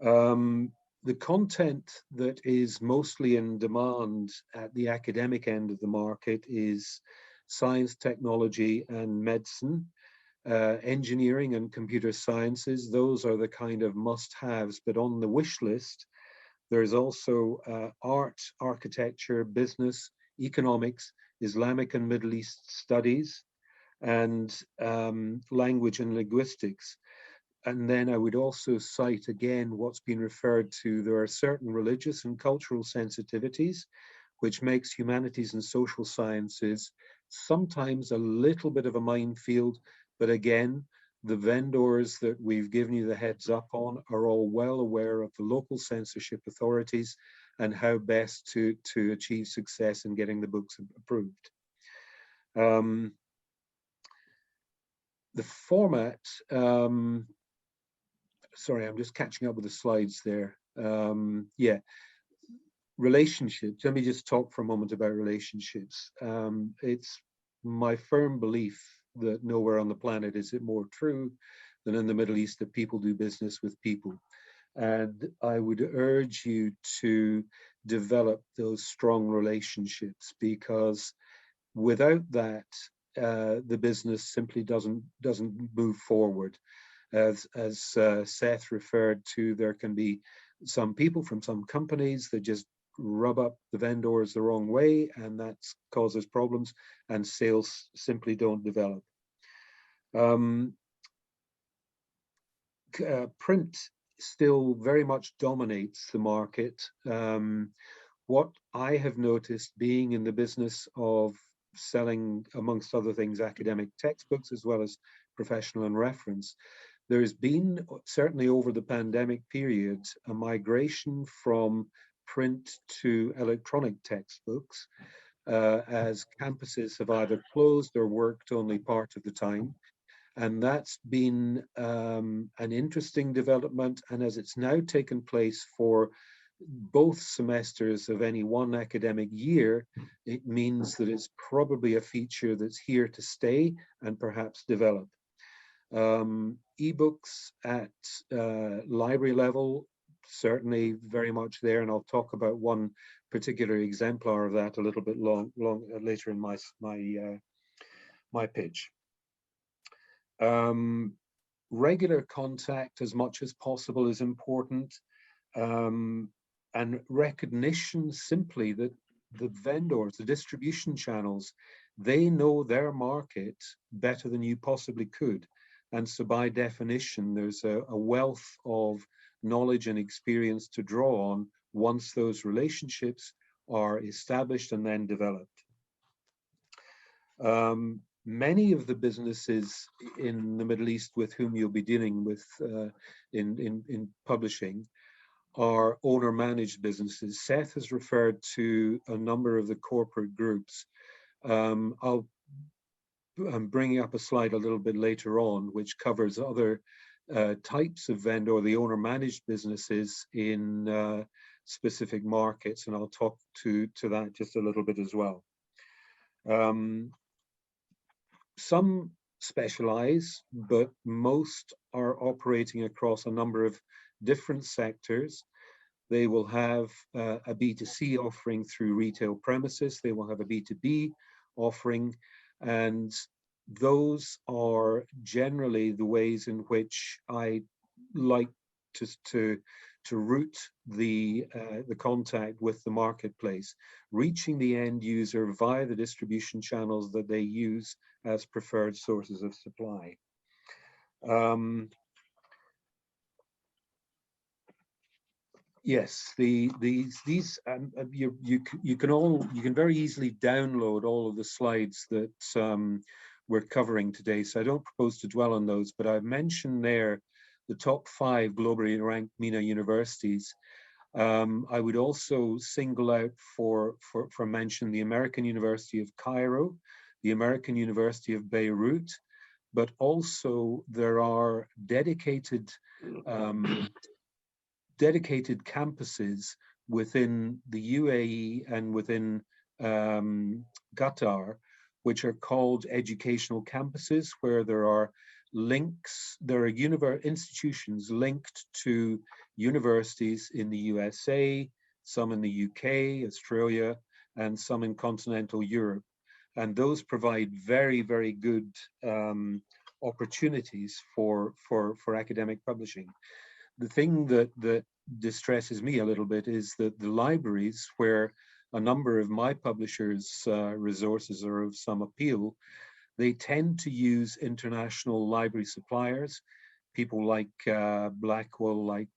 The content that is mostly in demand at the academic end of the market is science, technology, and medicine. Engineering and computer sciences, those are the kind of must-haves, but on the wish list, there's also art, architecture, business, economics, Islamic and Middle East studies, and language and linguistics. And then I would also cite again what's been referred to. There are certain religious and cultural sensitivities, which makes humanities and social sciences sometimes a little bit of a minefield. But again, the vendors that we've given you the heads up on are all well aware of the local censorship authorities and how best to achieve success in getting the books approved. The format, sorry, I'm just catching up with the slides there. Yeah, relationships. Let me just talk for a moment about relationships. It's my firm belief that nowhere on the planet is it more true than in the Middle East that people do business with people. And I would urge you to develop those strong relationships, because without that, the business simply doesn't move forward. As Seth referred to, there can be some people from some companies that just rub up the vendors the wrong way, and that causes problems, and sales simply don't develop. Print still very much dominates the market. What I have noticed, being in the business of selling, amongst other things, academic textbooks as well as professional and reference, there's been, certainly over the pandemic period, a migration from print to electronic textbooks, as campuses have either closed or worked only part of the time. And that's been an interesting development. And as it's now taken place for both semesters of any one academic year, it means that it's probably a feature that's here to stay and perhaps develop. Ebooks at library level, certainly very much there, and I'll talk about one particular exemplar of that a little bit later in my pitch. Regular contact as much as possible is important, and recognition simply that the vendors, the distribution channels, they know their market better than you possibly could. And so by definition, there's a wealth of knowledge and experience to draw on once those relationships are established and then developed. Many of the businesses in the Middle East with whom you'll be dealing with in publishing are owner-managed businesses. Seth has referred to a number of the corporate groups. I'm bringing up a slide a little bit later on, which covers other types of vendor, the owner-managed businesses in specific markets, and I'll talk to that just a little bit as well. Some specialize, but most are operating across a number of different sectors. They will have a B2C offering through retail premises. They will have a B2B offering, and those are generally the ways in which I like to route the contact with the marketplace, reaching the end user via the distribution channels that they use as preferred sources of supply. Yes, you can very easily download all of the slides that we're covering today. So I don't propose to dwell on those, but I've mentioned there the top 5 globally ranked MENA universities. I would also single out for mention the American University of Cairo, the American University of Beirut, but also there are dedicated campuses within the UAE and within Qatar, which are called educational campuses, where there are links, there are institutions linked to universities in the USA, some in the UK, Australia, and some in continental Europe. And those provide very, very good opportunities for academic publishing. The thing that distresses me a little bit is that the libraries, where a number of my publishers' resources are of some appeal, they tend to use international library suppliers, people like Blackwell, like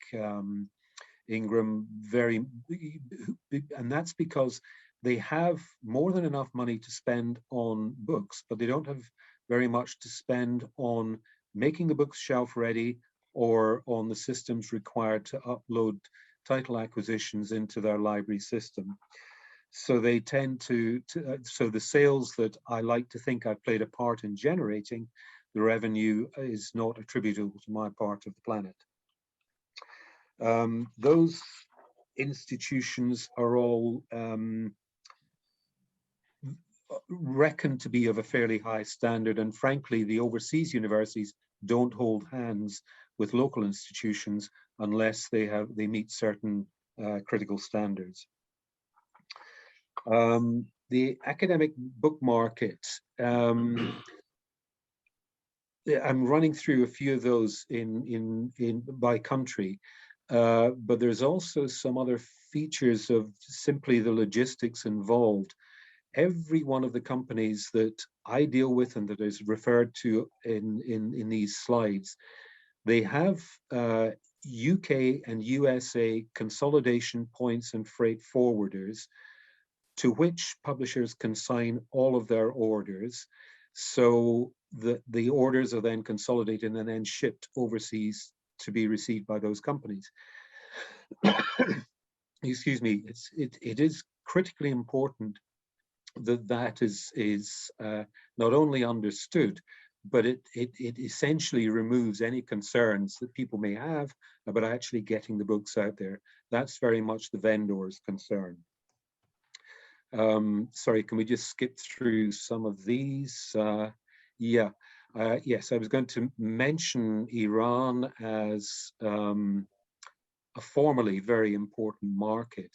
Ingram, and that's because they have more than enough money to spend on books, but they don't have very much to spend on making the books shelf ready or on the systems required to upload title acquisitions into their library system. So they tend so the sales that I like to think I played a part in generating, the revenue is not attributable to my part of the planet. Those institutions are all reckoned to be of a fairly high standard, and frankly, the overseas universities don't hold hands with local institutions unless they meet certain critical standards. The academic book market, I'm running through a few of those by country, but there's also some other features of simply the logistics involved. Every one of the companies that I deal with and that is referred to in these slides, they have UK and USA consolidation points and freight forwarders to which publishers can sign all of their orders. So the orders are then consolidated and then shipped overseas to be received by those companies. Excuse me, it is critically important that is not only understood, but it essentially removes any concerns that people may have about actually getting the books out there. That's very much the vendor's concern. Sorry, can we just skip through some of these? Yes, I was going to mention Iran as a formerly very important market.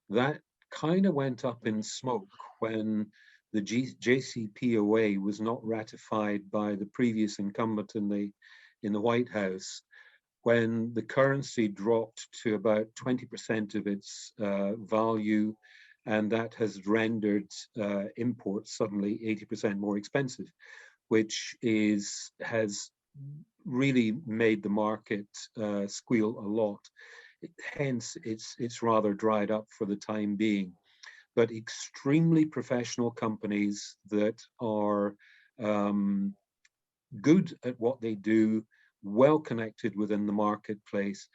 That kind of went up in smoke when the JCPOA was not ratified by the previous incumbent in the White House, when the currency dropped to about 20% of its value, and that has rendered imports suddenly 80% more expensive, which has really made the market squeal a lot. Hence, it's rather dried up for the time being. But extremely professional companies that are good at what they do, well connected within the marketplace.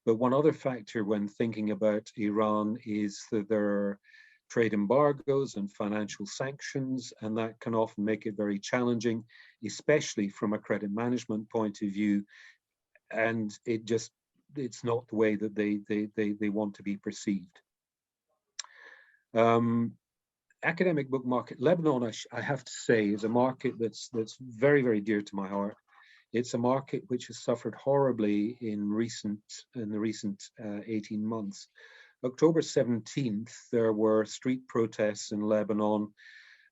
But one other factor when thinking about Iran is that there are trade embargoes and financial sanctions, and that can often make it very challenging, especially from a credit management point of view. And it's not the way that they want to be perceived. Academic book market, Lebanon, I have to say, is a market that's very, very dear to my heart. It's a market which has suffered horribly in the recent 18 months. October 17th, there were street protests in Lebanon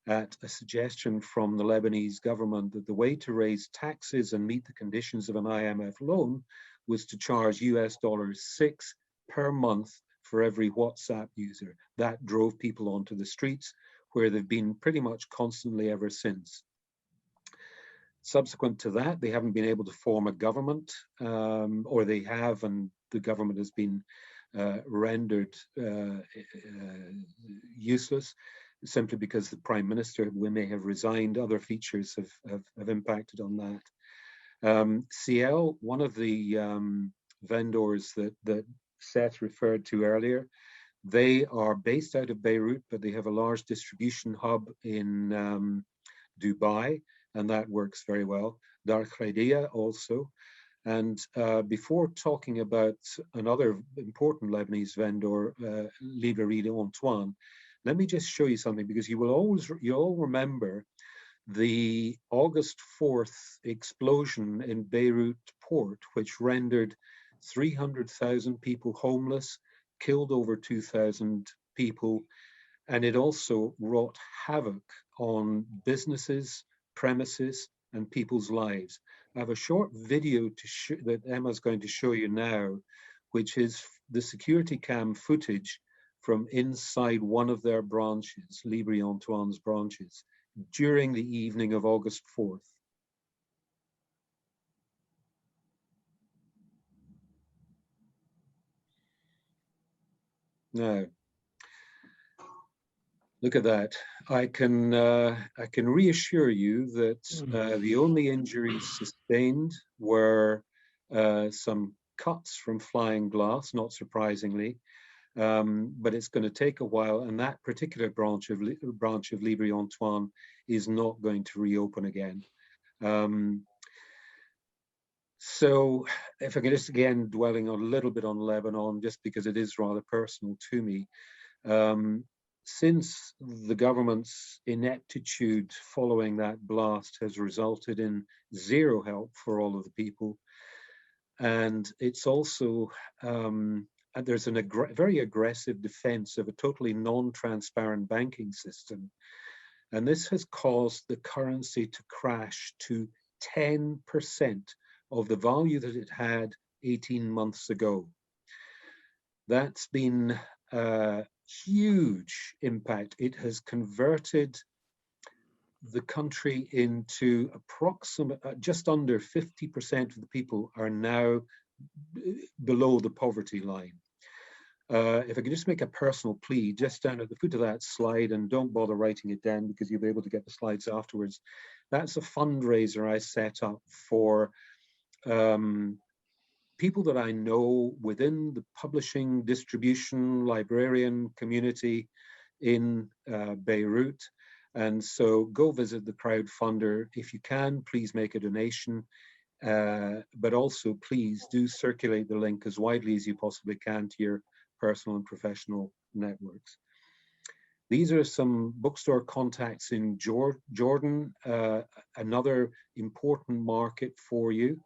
at a suggestion from the Lebanese government that the way to raise taxes and meet the conditions of an IMF loan was to charge $6 per month for every WhatsApp user. That drove people onto the streets, where they've been pretty much constantly ever since. Subsequent to that, they haven't been able to form a government, or they have, and the government has been rendered useless, simply because the prime minister, we may have resigned. Other features have impacted on that. CL, one of the vendors that Seth referred to earlier, they are based out of Beirut, but they have a large distribution hub in Dubai, and that works very well. Dar Khaidia also. And before talking about another important Lebanese vendor, Librairie Antoine, let me just show you something, because you'll all remember the August 4th explosion in Beirut port, which rendered 300,000 people homeless, killed over 2,000 people, and it also wrought havoc on businesses, premises, and people's lives. I have a short video that Emma's going to show you now, which is the security cam footage from inside one of their branches, Librairie Antoine's branches, during the evening of August 4th. Now, look at that. I can reassure you that the only injuries sustained were some cuts from flying glass, not surprisingly, but it's going to take a while, and that particular branch of Librairie Antoine is not going to reopen again. So if I can just, again, dwelling a little bit on Lebanon, just because it is rather personal to me, since the government's ineptitude following that blast has resulted in zero help for all of the people, and it's also, there's a very aggressive defense of a totally non-transparent banking system, and this has caused the currency to crash to 10% of the value that it had 18 months ago. That's been a huge impact. It has converted the country into just under 50% of the people are now below the poverty line. If I could just make a personal plea, just down at the foot of that slide, and don't bother writing it down because you'll be able to get the slides afterwards. That's a fundraiser I set up for people that I know within the publishing, distribution, librarian community in Beirut. And so go visit the crowdfunder. If you can, please make a donation, but also please do circulate the link as widely as you possibly can to your personal and professional networks. These are some bookstore contacts in Jordan, another important market for you.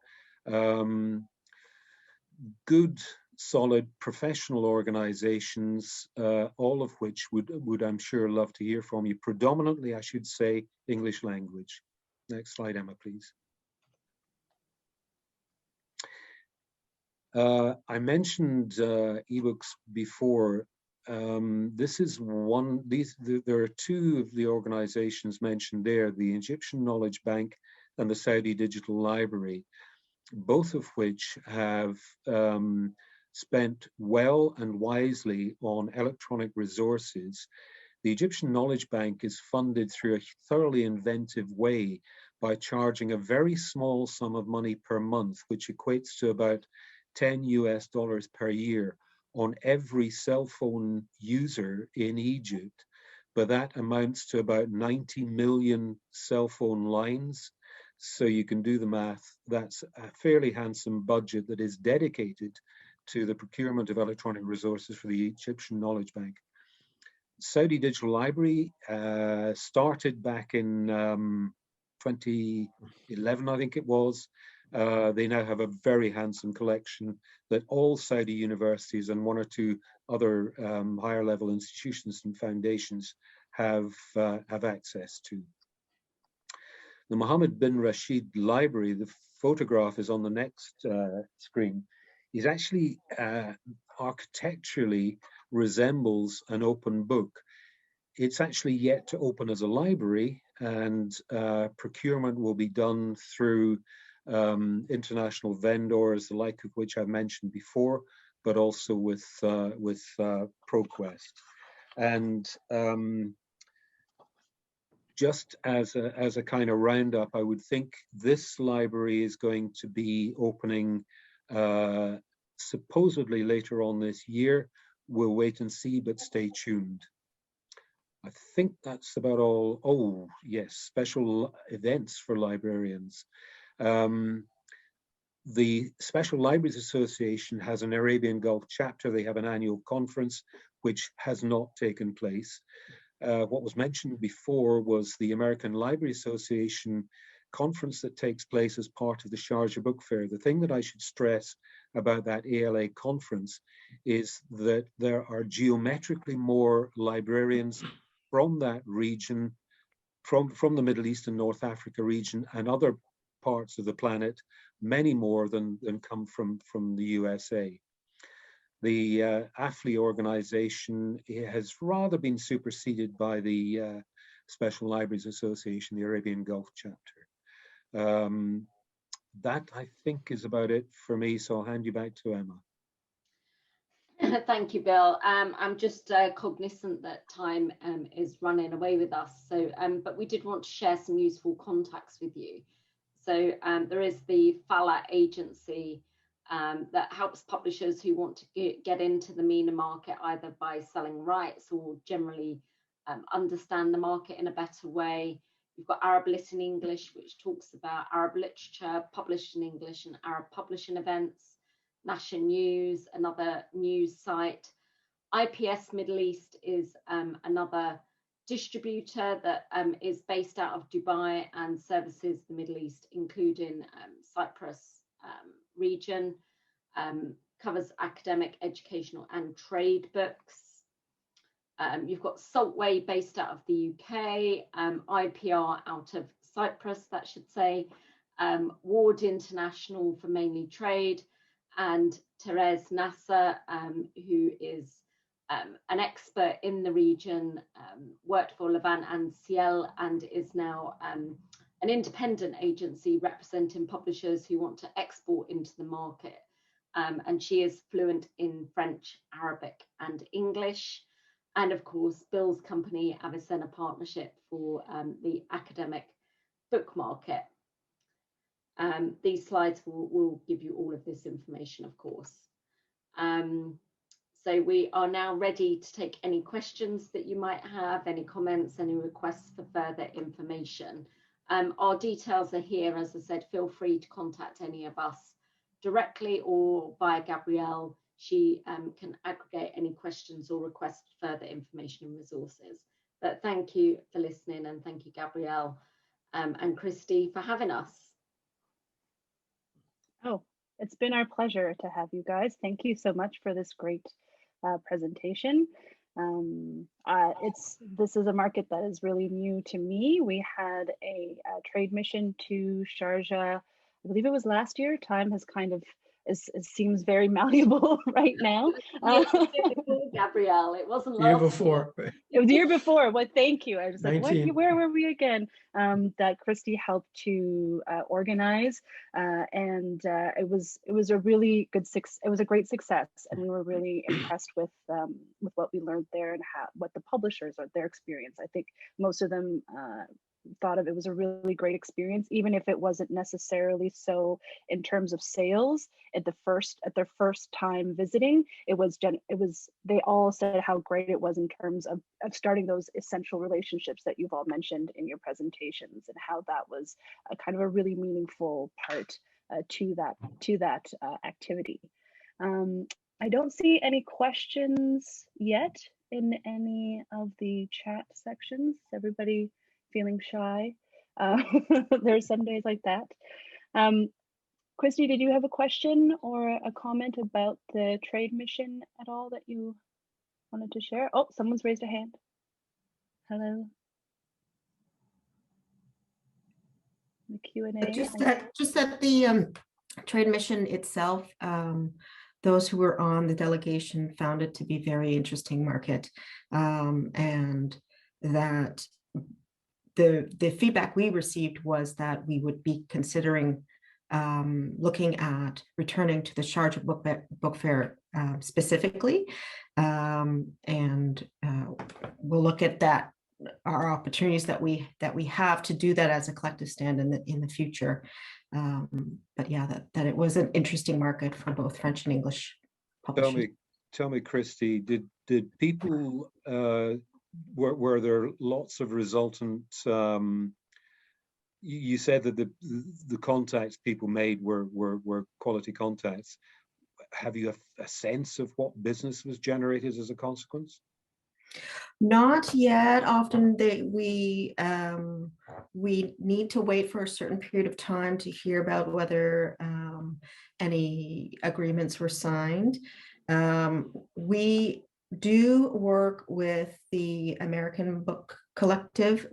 Good, solid professional organizations, all of which would I'm sure love to hear from you. Predominantly, I should say, English language. Next slide, Emma, please. I mentioned ebooks before. This is one. There are two of the organizations mentioned there: the Egyptian Knowledge Bank and the Saudi Digital Library, both of which have spent well and wisely on electronic resources The Egyptian Knowledge Bank is funded through a thoroughly inventive way by charging a very small sum of money per month, which equates to about $10 per year on every cell phone user in Egypt. But that amounts to about 90 million cell phone lines. So you can do the math. That's a fairly handsome budget that is dedicated to the procurement of electronic resources for the Egyptian Knowledge Bank. Saudi Digital Library started back in 2011, I think it was. They now have a very handsome collection that all Saudi universities and one or two other higher level institutions and foundations have access to. The Mohammed bin Rashid Library, the photograph is on the next screen, is actually architecturally resembles an open book. It's actually yet to open as a library, and procurement will be done through international vendors, the like of which I've mentioned before, but also with ProQuest. And just as a kind of roundup, I would think this library is going to be opening supposedly later on this year. We'll wait and see, but stay tuned. I think that's about all. Oh, yes, special events for librarians. The Special Libraries Association has an Arabian Gulf chapter. They have an annual conference, which has not taken place. What was mentioned before was the American Library Association conference that takes place as part of the Sharjah Book Fair. The thing that I should stress about that ALA conference is that there are geometrically more librarians from that region, from the Middle East and North Africa region and other parts of the planet, many more than come from the USA. The AFLI organization has rather been superseded by the Special Libraries Association, the Arabian Gulf chapter. That, I think, is about it for me, so I'll hand you back to Emma. Thank you, Bill. I'm just cognizant that time is running away with us, so but we did want to share some useful contacts with you. So there is the FALA agency that helps publishers who want to get into the MENA market, either by selling rights or generally understand the market in a better way. You've got Arab Lit in English, which talks about Arab literature published in English and Arab publishing events. Nasher News, another news site. IPS Middle East is another distributor that is based out of Dubai and services the Middle East, including Cyprus region, covers academic, educational and trade books. You've got Saltway based out of the UK, IPR out of Cyprus, that should say, Ward International for mainly trade, and Therese Nasser, who is an expert in the region, worked for Levant and Ciel, and is now an independent agency representing publishers who want to export into the market. And she is fluent in French, Arabic and English. And of course, Bill's company, Avisena Partnership, for the academic book market. These slides will give you all of this information, of course. So we are now ready to take any questions that you might have, any comments, any requests for further information. Our details are here. As I said, feel free to contact any of us directly or via Gabrielle. She can aggregate any questions or request further information and resources. But thank you for listening, and thank you, Gabrielle and Christy, for having us. Oh, it's been our pleasure to have you guys. Thank you so much for this great presentation. This is a market that is really new to me. We had a trade mission to Sharjah, I believe it was last year. Time has kind of seems very malleable right now. Gabrielle, it wasn't last year before. It was the year before. Well, thank you. I was like, where were we again? That Christy helped to organize, and it was a really good it was a great success, and we were really impressed with what we learned there and what the publishers or their experience. I think most of them thought of it was a really great experience, even if it wasn't necessarily so in terms of sales at their first time visiting. They all said how great it was in terms of starting those essential relationships that you've all mentioned in your presentations, and how that was a kind of a really meaningful part to that activity. I don't see any questions yet in any of the chat sections. Everybody feeling shy. There's some days like that. Christy, did you have a question or a comment about the trade mission at all that you wanted to share? Oh, someone's raised a hand. Hello. The Q&A. Just that the trade mission itself, those who were on the delegation found it to be very interesting market, and that the feedback we received was that we would be considering looking at returning to the Sharjah book fair specifically, and we'll look at that, our opportunities that we have to do that as a collective stand in the future. But yeah, that it was an interesting market for both French and English publishing. Tell me, Christy, did people were there lots of resultant? You said that the contacts people made were quality contacts. Have you a sense of what business was generated as a consequence? Not yet. Often we need to wait for a certain period of time to hear about whether any agreements were signed. We do work with the American Book Collective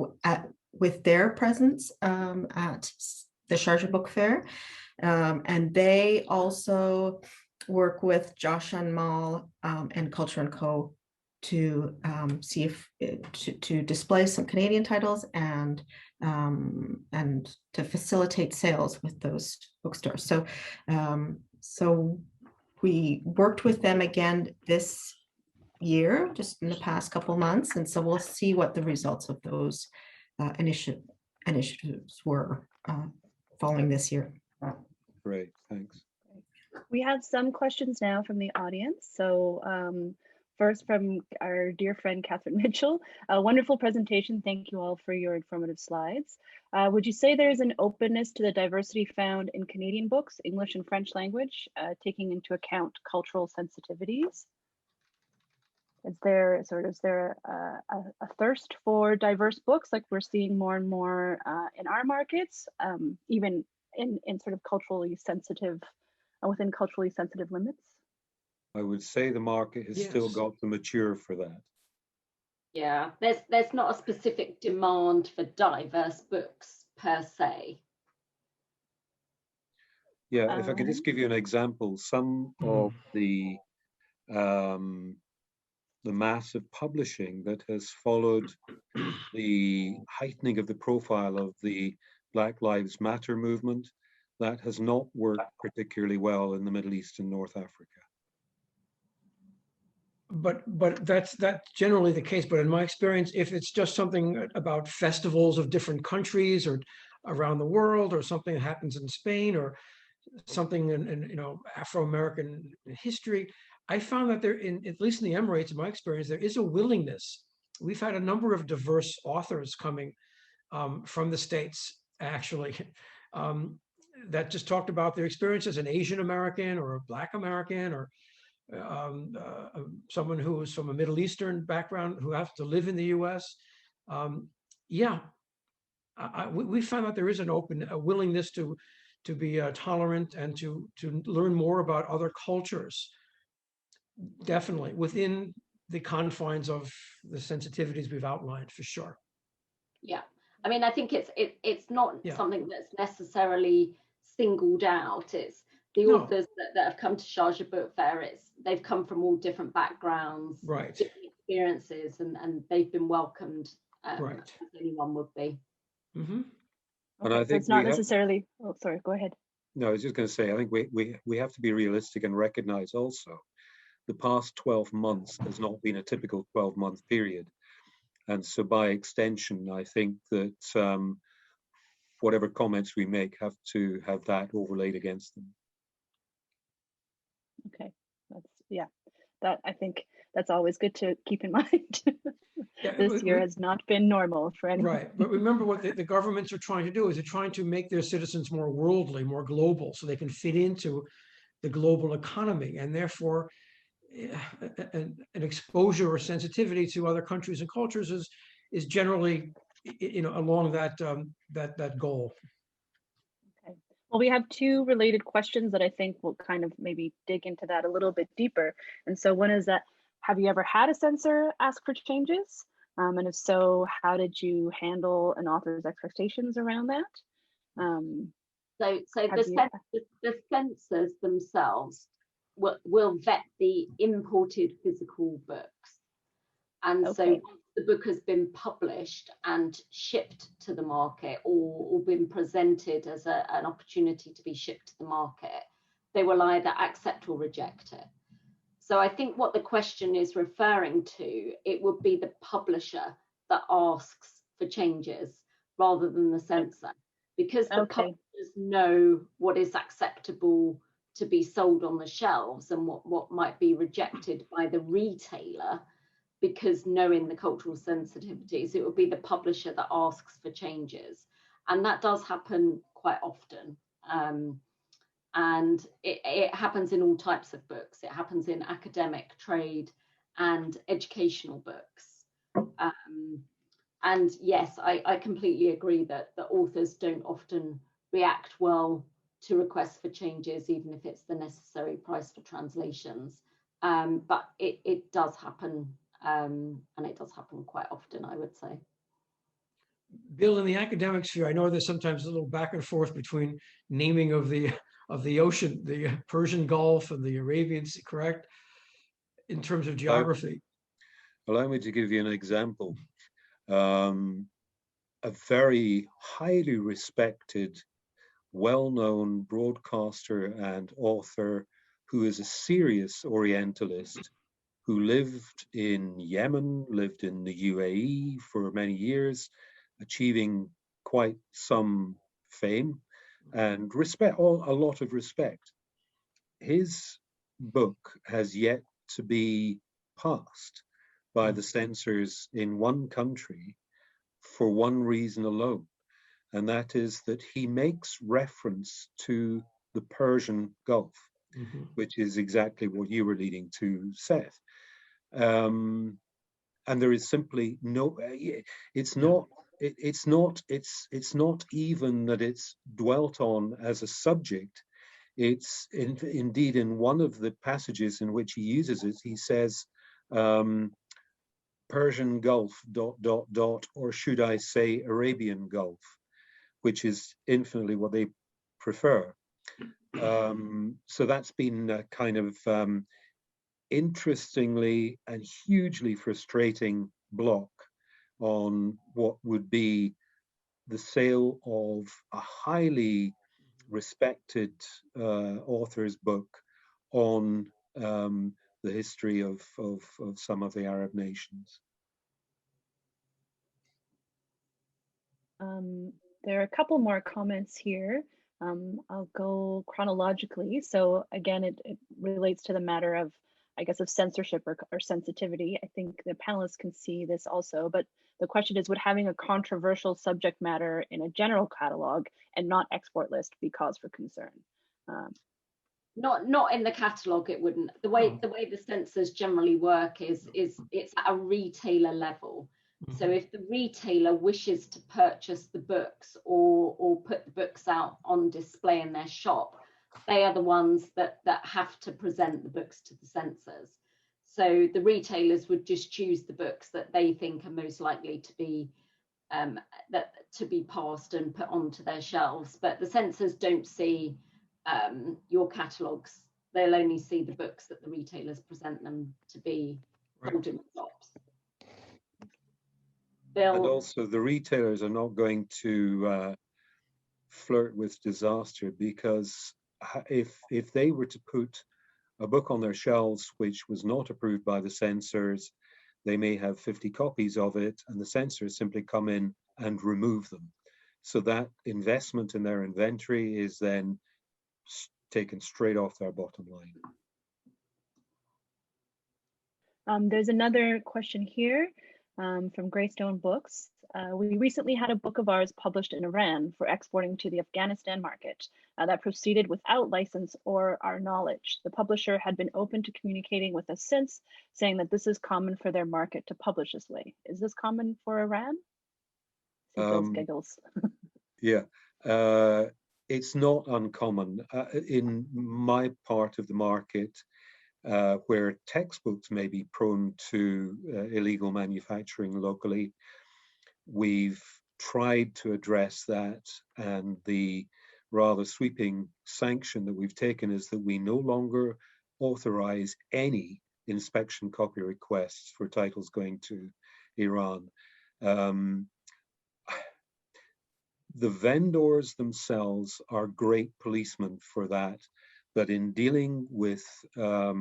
with their presence at the Sharjah Book Fair, and they also work with Josh and Mal and Culture & Co. to see if to display some Canadian titles and to facilitate sales with those bookstores. So so we worked with them again this year, just in the past couple of months, and so we'll see what the results of those initiatives were following this year. Great, thanks. We have some questions now from the audience. So first from our dear friend, Catherine Mitchell. A wonderful presentation. Thank you all for your informative slides. Would you say there is an openness to the diversity found in Canadian books, English and French language, taking into account cultural sensitivities? Is there a thirst for diverse books like we're seeing more and more in our markets, even in sort of culturally sensitive, within culturally sensitive limits? I would say the market has still got to mature for that. Yeah, there's not a specific demand for diverse books per se. Yeah, if I could just give you an example, some of the massive publishing that has followed the heightening of the profile of the Black Lives Matter movement, that has not worked particularly well in the Middle East and North Africa. But that's generally the case. But in my experience, if it's just something about festivals of different countries or around the world, or something that happens in Spain, or something in Afro-American history, I found that there, at least in the Emirates, in my experience, there is a willingness. We've had a number of diverse authors coming from the States, actually, that just talked about their experience as an Asian American or a Black American, or someone who is from a Middle Eastern background who has to live in the U.S. We found that there is a willingness to be tolerant and to learn more about other cultures, definitely within the confines of the sensitivities we've outlined, for sure. Yeah, I mean, I think it's not something that's necessarily singled out. It's the No. authors that have come to Sharjah Book Fair, they've come from all different backgrounds, Right. different experiences, and they've been welcomed Right. as anyone would be. Mm-hmm. And Okay, I so think it's not we have- necessarily, oh, sorry, go ahead. No, I was just going to say, I think we have to be realistic and recognize also the past 12 months has not been a typical 12-month period. And so by extension, I think that whatever comments we make have to have that overlaid against them. Okay, I think that's always good to keep in mind. Yeah, This year has not been normal for anyone. Right, but remember what the governments are trying to do is they're trying to make their citizens more worldly, more global, so they can fit into the global economy, and therefore an exposure or sensitivity to other countries and cultures is generally, along that that goal. Okay. Well, we have two related questions that I think will kind of maybe dig into that a little bit deeper. And so one is that, have you ever had a censor ask for changes? And if so, how did you handle an author's expectations around that? So the censors themselves will vet the imported physical books. And so once the book has been published and shipped to the market, or been presented as an opportunity to be shipped to the market, they will either accept or reject it. So I think what the question is referring to, it would be the publisher that asks for changes rather than the censor, because the publishers know what is acceptable to be sold on the shelves and what might be rejected by the retailer. Because knowing the cultural sensitivities, it would be the publisher that asks for changes. And that does happen quite often. And it happens in all types of books. It happens in academic, trade, and educational books. And yes, I completely agree that the authors don't often react well to requests for changes, even if it's the necessary price for translations. But it does happen. And it does happen quite often, I would say. Bill, in the academic sphere, I know there's sometimes a little back and forth between naming of the ocean, the Persian Gulf and the Arabian Sea, correct? In terms of geography. Allow me to give you an example. A very highly respected, well-known broadcaster and author who is a serious Orientalist, who lived in Yemen, lived in the UAE for many years, achieving quite some fame and a lot of respect. His book has yet to be passed by the censors in one country for one reason alone, and that is that he makes reference to the Persian Gulf, which is exactly what you were leading to, Seth. And there is simply no, it's not even that it's dwelt on as a subject. It's indeed in one of the passages in which he uses it, he says, Persian Gulf, ... or should I say Arabian Gulf, which is infinitely what they prefer. So that's been a kind of interestingly and hugely frustrating block on what would be the sale of a highly respected author's book on the history of some of the Arab nations. There are a couple more comments here. I'll go chronologically. So again, it relates to the matter of, I guess, of censorship or sensitivity. I think the panelists can see this also, but the question is, would having a controversial subject matter in a general catalog and not export list be cause for concern? Not in the catalogue, it wouldn't. The way the censors generally work is it's at a retailer level. So if the retailer wishes to purchase the books or put the books out on display in their shop, they are the ones that have to present the books to the censors. So the retailers would just choose the books that they think are most likely to be passed and put onto their shelves. But the censors don't see your catalogues. They'll only see the books that the retailers present them to be sold in shops. Bill? And also the retailers are not going to flirt with disaster, because if they were to put a book on their shelves which was not approved by the censors, they may have 50 copies of it, and the censors simply come in and remove them. So that investment in their inventory is then taken straight off their bottom line. There's another question here from Greystone Books. We recently had a book of ours published in Iran for exporting to the Afghanistan market that proceeded without license or our knowledge. The publisher had been open to communicating with us since, saying that this is common for their market to publish this way. Is this common for Iran? Bill's giggles. Yeah, it's not uncommon. In my part of the market, where textbooks may be prone to illegal manufacturing locally, we've tried to address that, and the rather sweeping sanction that we've taken is that we no longer authorize any inspection copy requests for titles going to Iran. The vendors themselves are great policemen for that, but in dealing with a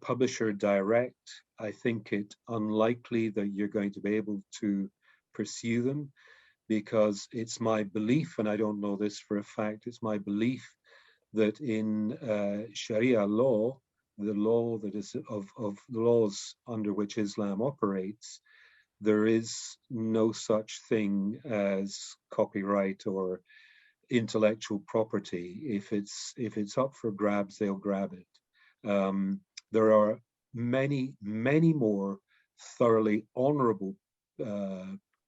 publisher direct, I think it unlikely that you're going to be able to pursue them, because it's my belief, and I don't know this for a fact, it's my belief that in Sharia law, the law that is of the laws under which Islam operates, there is no such thing as copyright or intellectual property. If it's up for grabs, they'll grab it. There are many more thoroughly honorable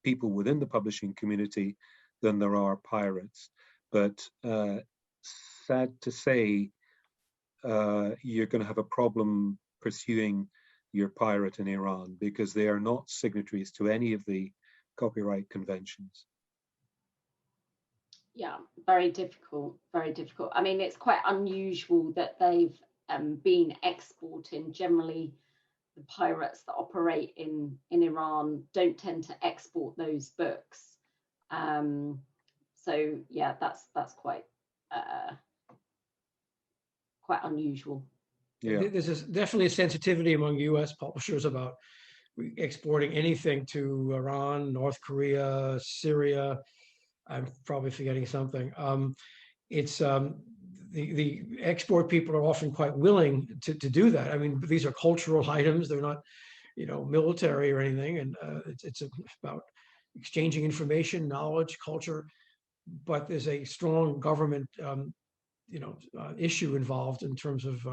people within the publishing community than there are pirates. But sad to say, you're going to have a problem pursuing your pirate in Iran, because they are not signatories to any of the copyright conventions. Yeah, very difficult, very difficult. I mean, it's quite unusual that they've been exporting. Generally, the pirates that operate in Iran don't tend to export those books. So yeah, that's quite unusual. Yeah. There's definitely a sensitivity among US publishers about exporting anything to Iran, North Korea, Syria. I'm probably forgetting something. It's the export people are often quite willing to do that. I mean, these are cultural items. They're not, military or anything. And it's about exchanging information, knowledge, culture. But there's a strong government, issue involved in terms of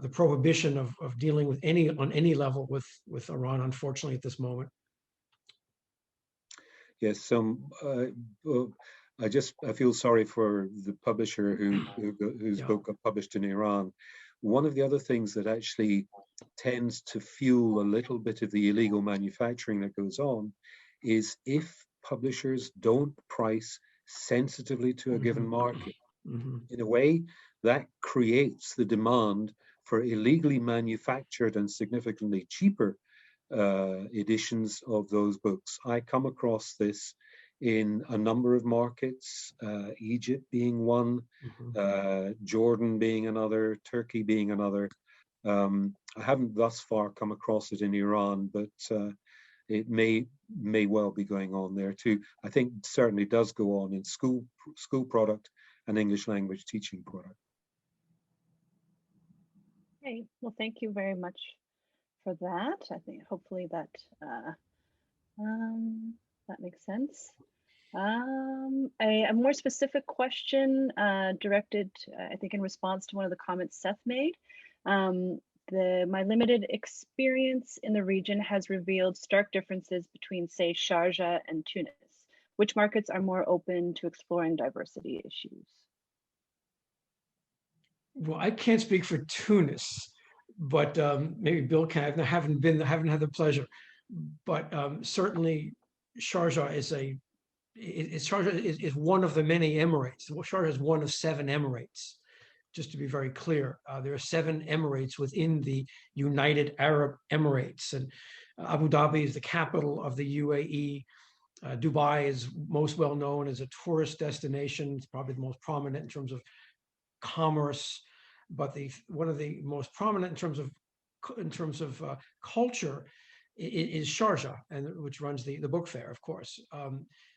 the prohibition of dealing with on any level with Iran, unfortunately, at this moment. Yes, I feel sorry for the publisher whose book got published in Iran. One of the other things that actually tends to fuel a little bit of the illegal manufacturing that goes on is if publishers don't price sensitively to a given market. In a way, that creates the demand for illegally manufactured and significantly cheaper editions of those books. I come across this in a number of markets, Egypt being one, Jordan being another, Turkey being another. I haven't thus far come across it in Iran, but it may well be going on there too. I think it certainly does go on in school product and English language teaching product. Okay, well, thank you very much for that. I think hopefully that that makes sense. A more specific question directed, I think, in response to one of the comments Seth made. My limited experience in the region has revealed stark differences between, say, Sharjah and Tunis. Which markets are more open to exploring diversity issues? Well, I can't speak for Tunis, but maybe Bill can. I haven't had the pleasure, but certainly Sharjah is a Sharjah is one of the many Emirates. Sharjah is one of 7 Emirates. Just to be very clear, there are 7 Emirates within the United Arab Emirates, and Abu Dhabi is the capital of the UAE. Dubai is most well known as a tourist destination. It's probably the most prominent in terms of commerce, but one of the most prominent in terms of culture is Sharjah, and which runs the book fair, of course.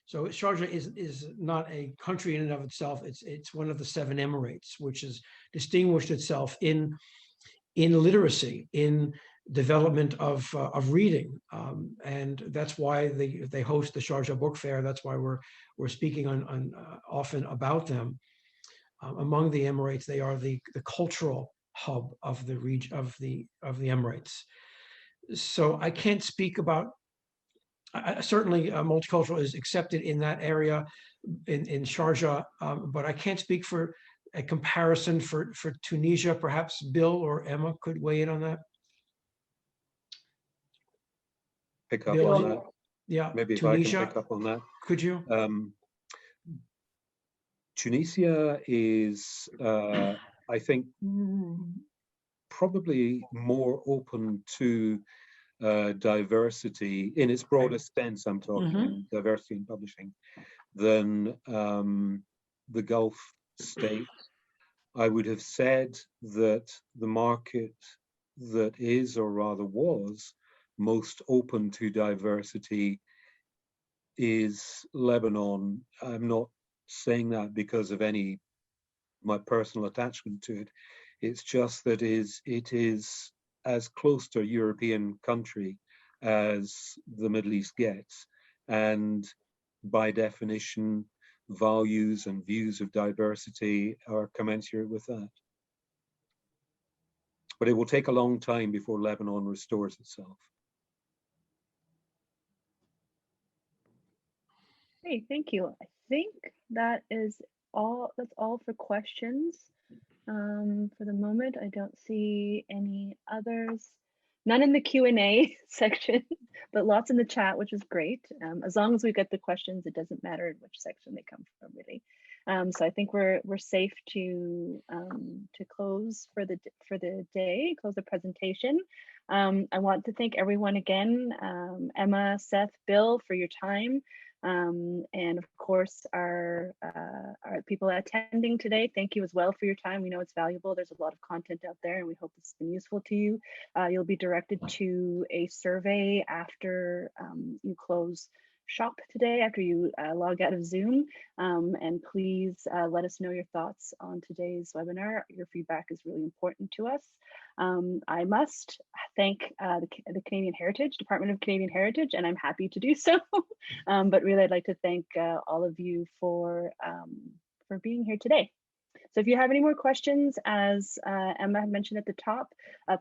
So Sharjah is not a country in and of itself. It's one of the 7 Emirates, which has distinguished itself in literacy, in development of reading, and that's why they host the Sharjah Book Fair. That's why we're speaking on often about them. Among the Emirates, they are the cultural hub of the region of the Emirates. So I can't speak about. Certainly, multicultural is accepted in that area, in Sharjah, but I can't speak for a comparison for Tunisia. Perhaps Bill or Emma could weigh in on that. Pick up Bill, on that. Yeah, Maybe Tunisia, if I can pick up on that. Could you? Tunisia is, I think, probably more open to diversity in its broadest sense. I'm talking diversity in publishing than the Gulf states. I would have said that the market that is, or rather was, most open to diversity is Lebanon. I'm not saying that because of my personal attachment to it. It's just that it is as close to a European country as the Middle East gets, and by definition, values and views of diversity are commensurate with that. But it will take a long time before Lebanon restores itself. Great, thank you. I think that is all. That's all for questions. For the moment, I don't see any others. None in the Q&A section, but lots in the chat, which is great. As long as we get the questions, it doesn't matter in which section they come from, really. So I think we're safe to close for the day, close the presentation. I want to thank everyone again, Emma, Seth, Bill, for your time. And of course, our people attending today, thank you as well for your time. We know it's valuable. There's a lot of content out there, and we hope it's been useful to you. You'll be directed to a survey after you close shop today, after you log out of Zoom. And please let us know your thoughts on today's webinar. Your feedback is really important to us. I must thank the Canadian Heritage, Department of Canadian Heritage, and I'm happy to do so. But really, I'd like to thank all of you for being here today. So if you have any more questions, as Emma had mentioned at the top,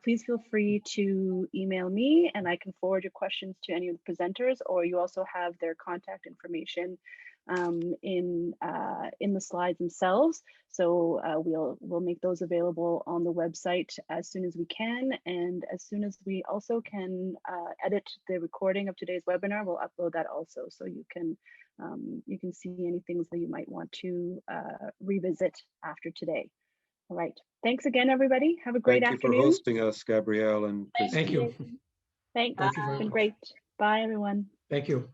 please feel free to email me and I can forward your questions to any of the presenters, or you also have their contact information in the slides themselves. So we'll make those available on the website as soon as we can, and as soon as we also can edit the recording of today's webinar, we'll upload that also, so you can see any things that you might want to revisit after today. All right, thanks again, everybody. Have a great afternoon. Thank you for hosting us, Gabrielle and Chris. Thank you. Thanks. It's been great. Bye, everyone. Thank you.